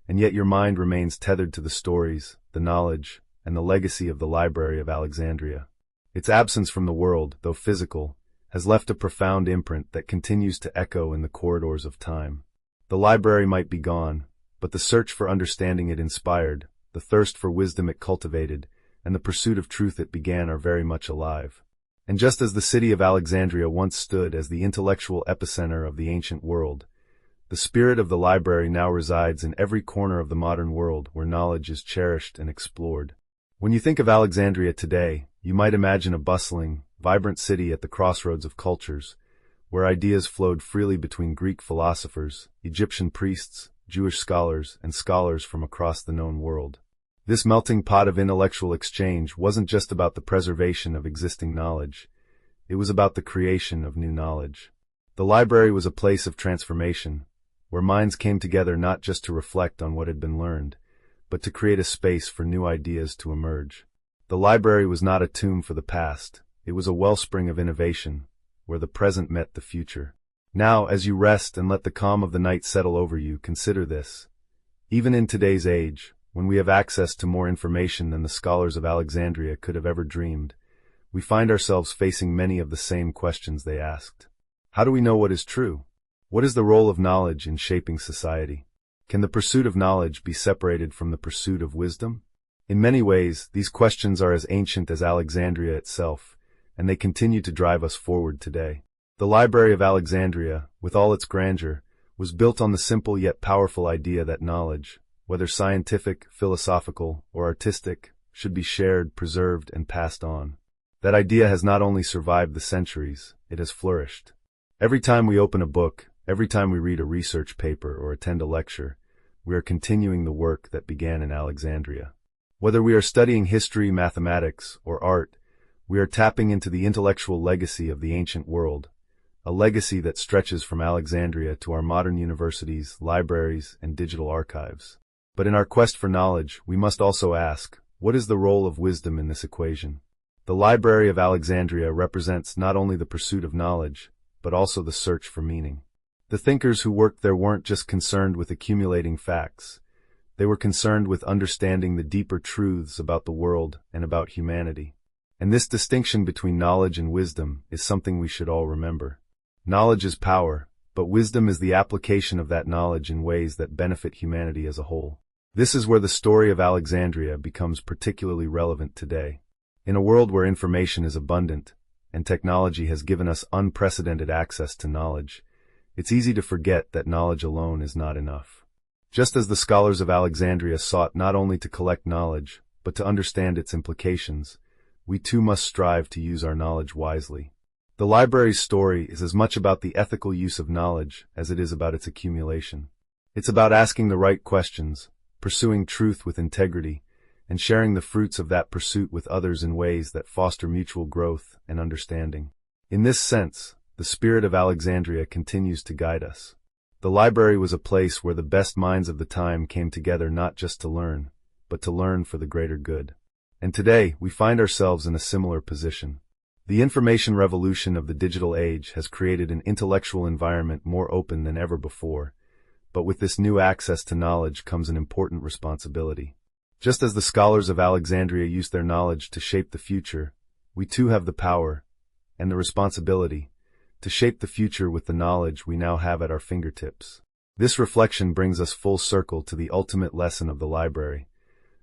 and yet your mind remains tethered to the stories, the knowledge, and the legacy of the Library of Alexandria. Its absence from the world, though physical, has left a profound imprint that continues to echo in the corridors of time. The library might be gone, but the search for understanding it inspired, the thirst for wisdom it cultivated, and the pursuit of truth it began are very much alive. And just as the city of Alexandria once stood as the intellectual epicenter of the ancient world, the spirit of the library now resides in every corner of the modern world where knowledge is cherished and explored. When you think of Alexandria today, you might imagine a bustling, vibrant city at the crossroads of cultures, where ideas flowed freely between Greek philosophers, Egyptian priests, Jewish scholars, and scholars from across the known world. This melting pot of intellectual exchange wasn't just about the preservation of existing knowledge, it was about the creation of new knowledge. The library was a place of transformation, where minds came together not just to reflect on what had been learned, but to create a space for new ideas to emerge. The library was not a tomb for the past, it was a wellspring of innovation, where the present met the future. Now, as you rest and let the calm of the night settle over you, consider this. Even in today's age, when we have access to more information than the scholars of Alexandria could have ever dreamed, we find ourselves facing many of the same questions they asked. How do we know what is true? What is the role of knowledge in shaping society? Can the pursuit of knowledge be separated from the pursuit of wisdom? In many ways, these questions are as ancient as Alexandria itself, and they continue to drive us forward today. The Library of Alexandria, with all its grandeur, was built on the simple yet powerful idea that knowledge, whether scientific, philosophical, or artistic, should be shared, preserved, and passed on. That idea has not only survived the centuries, it has flourished. Every time we open a book, every time we read a research paper or attend a lecture, we are continuing the work that began in Alexandria. Whether we are studying history, mathematics, or art, we are tapping into the intellectual legacy of the ancient world, a legacy that stretches from Alexandria to our modern universities, libraries, and digital archives. But in our quest for knowledge, we must also ask, what is the role of wisdom in this equation? The Library of Alexandria represents not only the pursuit of knowledge, but also the search for meaning. The thinkers who worked there weren't just concerned with accumulating facts. They were concerned with understanding the deeper truths about the world and about humanity. And this distinction between knowledge and wisdom is something we should all remember. Knowledge is power, but wisdom is the application of that knowledge in ways that benefit humanity as a whole. This is where the story of Alexandria becomes particularly relevant today. In a world where information is abundant, and technology has given us unprecedented access to knowledge, it's easy to forget that knowledge alone is not enough. Just as the scholars of Alexandria sought not only to collect knowledge, but to understand its implications, we too must strive to use our knowledge wisely. The library's story is as much about the ethical use of knowledge as it is about its accumulation. It's about asking the right questions, pursuing truth with integrity, and sharing the fruits of that pursuit with others in ways that foster mutual growth and understanding. In this sense, the spirit of Alexandria continues to guide us. The library was a place where the best minds of the time came together not just to learn, but to learn for the greater good. And today, we find ourselves in a similar position. The information revolution of the digital age has created an intellectual environment more open than ever before, but with this new access to knowledge comes an important responsibility. Just as the scholars of Alexandria used their knowledge to shape the future, we too have the power, and the responsibility, to shape the future with the knowledge we now have at our fingertips. This reflection brings us full circle to the ultimate lesson of the library.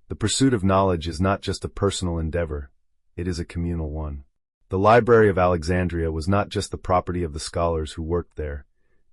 The pursuit of knowledge is not just a personal endeavor, it is a communal one. The Library of Alexandria was not just the property of the scholars who worked there,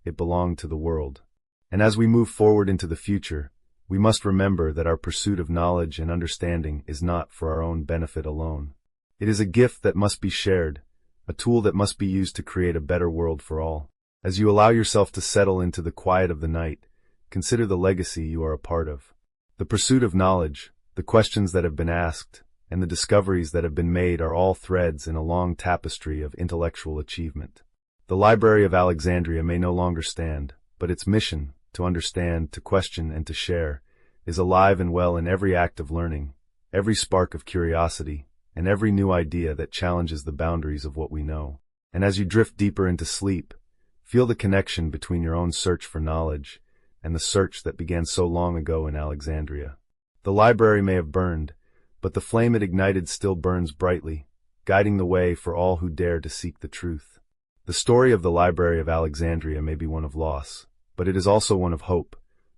it belonged to the world. And as we move forward into the future, we must remember that our pursuit of knowledge and understanding is not for our own benefit alone. It is a gift that must be shared, a tool that must be used to create a better world for all. As you allow yourself to settle into the quiet of the night, consider the legacy you are a part of. The pursuit of knowledge, the questions that have been asked, and the discoveries that have been made are all threads in a long tapestry of intellectual achievement. The Library of Alexandria may no longer stand, but its mission, to understand, to question, and to share, is alive and well in every act of learning, every spark of curiosity, and every new idea that challenges the boundaries of what we know. And as you drift deeper into sleep, feel the connection between your own search for knowledge and the search that began so long ago in Alexandria. The library may have burned, but the flame it ignited still burns brightly, guiding the way for all who dare to seek the truth. The story of the Library of Alexandria may be one of loss, but it is also one of hope,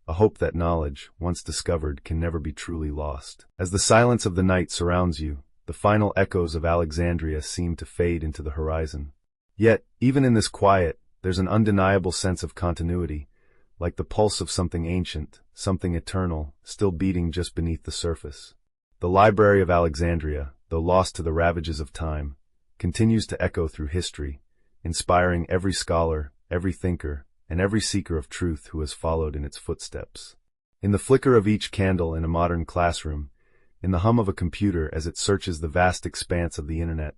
a hope that knowledge, once discovered, can never be truly lost. As the silence of the night surrounds you, the final echoes of Alexandria seem to fade into the horizon. Yet, even in this quiet, there's an undeniable sense of continuity, like the pulse of something ancient, something eternal, still beating just beneath the surface. The Library of Alexandria, though lost to the ravages of time, continues to echo through history, inspiring every scholar, every thinker, and every seeker of truth who has followed in its footsteps. In the flicker of each candle in a modern classroom, in the hum of a computer as it searches the vast expanse of the internet,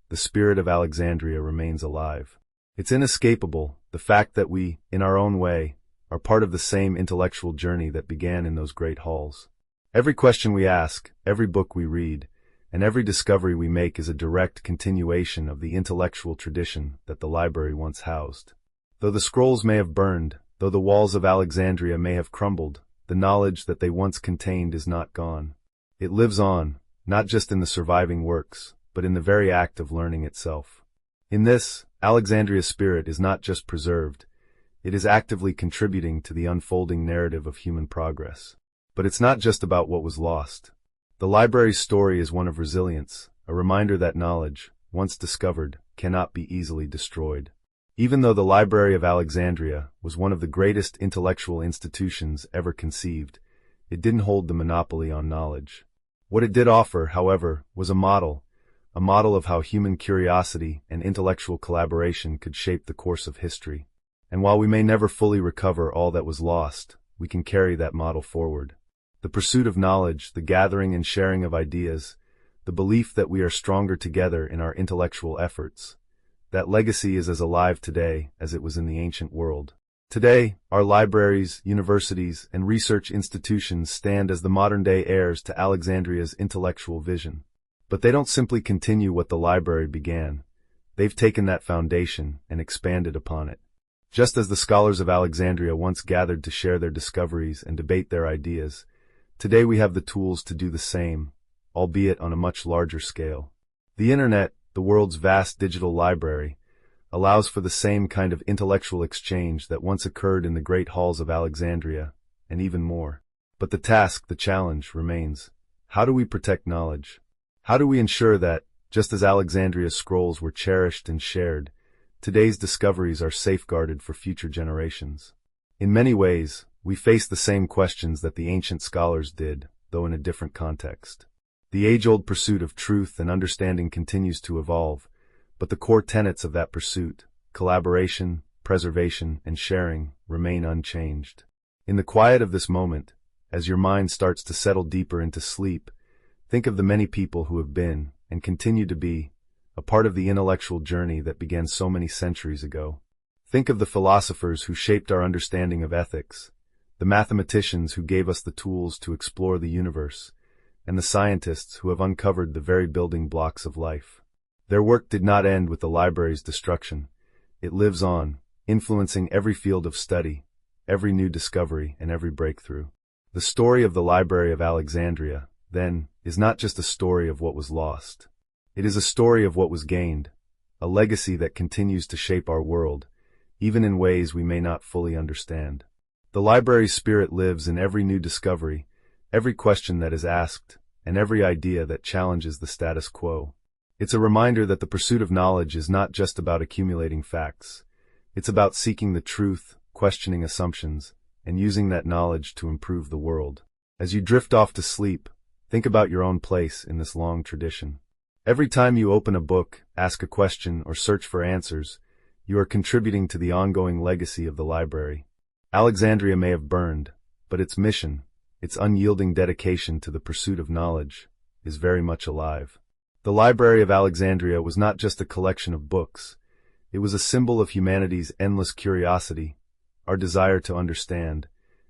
the spirit of Alexandria remains alive. It's inescapable, the fact that we, in our own way, are part of the same intellectual journey that began in those great halls. Every question we ask, every book we read, and every discovery we make is a direct continuation of the intellectual tradition that the library once housed. Though the scrolls may have burned, though the walls of Alexandria may have crumbled, the knowledge that they once contained is not gone. It lives on, not just in the surviving works, but in the very act of learning itself. In this, Alexandria's spirit is not just preserved, it is actively contributing to the unfolding narrative of human progress. But it's not just about what was lost. The library's story is one of resilience, a reminder that knowledge, once discovered, cannot be easily destroyed. Even though the Library of Alexandria was one of the greatest intellectual institutions ever conceived, it didn't hold the monopoly on knowledge. What it did offer, however, was a model of how human curiosity and intellectual collaboration could shape the course of history. And while we may never fully recover all that was lost, we can carry that model forward. The pursuit of knowledge, the gathering and sharing of ideas, the belief that we are stronger together in our intellectual efforts, that legacy is as alive today as it was in the ancient world. Today, our libraries, universities, and research institutions stand as the modern-day heirs to Alexandria's intellectual vision. But they don't simply continue what the library began. They've taken that foundation and expanded upon it. Just as the scholars of Alexandria once gathered to share their discoveries and debate their ideas, today we have the tools to do the same, albeit on a much larger scale. The Internet, the world's vast digital library, allows for the same kind of intellectual exchange that once occurred in the great halls of Alexandria, and even more. But the task, the challenge, remains. How do we protect knowledge? How do we ensure that, just as Alexandria's scrolls were cherished and shared, today's discoveries are safeguarded for future generations? In many ways, we face the same questions that the ancient scholars did, though in a different context. The age-old pursuit of truth and understanding continues to evolve, but the core tenets of that pursuit, collaboration, preservation, and sharing, remain unchanged. In the quiet of this moment, as your mind starts to settle deeper into sleep, think of the many people who have been, and continue to be, a part of the intellectual journey that began so many centuries ago. Think of the philosophers who shaped our understanding of ethics, the mathematicians who gave us the tools to explore the universe, and the scientists who have uncovered the very building blocks of life. Their work did not end with the library's destruction. It lives on, influencing every field of study, every new discovery, and every breakthrough. The story of the Library of Alexandria, then, is not just a story of what was lost. It is a story of what was gained, a legacy that continues to shape our world, even in ways we may not fully understand. The library's spirit lives in every new discovery, every question that is asked, and every idea that challenges the status quo. It's a reminder that the pursuit of knowledge is not just about accumulating facts. It's about seeking the truth, questioning assumptions, and using that knowledge to improve the world. As you drift off to sleep, think about your own place in this long tradition. Every time you open a book, ask a question, or search for answers, you are contributing to the ongoing legacy of the library. Alexandria may have burned, but its mission, its unyielding dedication to the pursuit of knowledge, is very much alive. The Library of Alexandria was not just a collection of books. It was a symbol of humanity's endless curiosity, our desire to understand,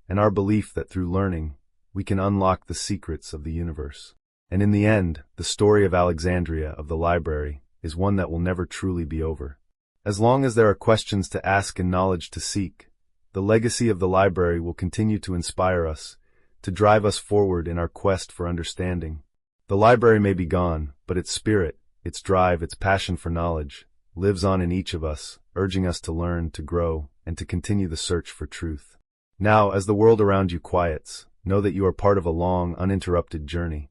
and our belief that through learning, we can unlock the secrets of the universe. And in the end, the story of Alexandria, of the library, is one that will never truly be over. As long as there are questions to ask and knowledge to seek, the legacy of the library will continue to inspire us, to drive us forward in our quest for understanding. The library may be gone, but its spirit, its drive, its passion for knowledge, lives on in each of us, urging us to learn, to grow, and to continue the search for truth. Now, as the world around you quiets, know that you are part of a long, uninterrupted journey.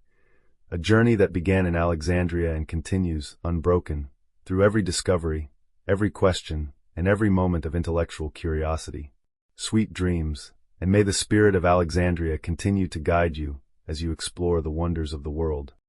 A journey that began in Alexandria and continues, unbroken, through every discovery, every question, and every moment of intellectual curiosity. Sweet dreams, and may the spirit of Alexandria continue to guide you as you explore the wonders of the world.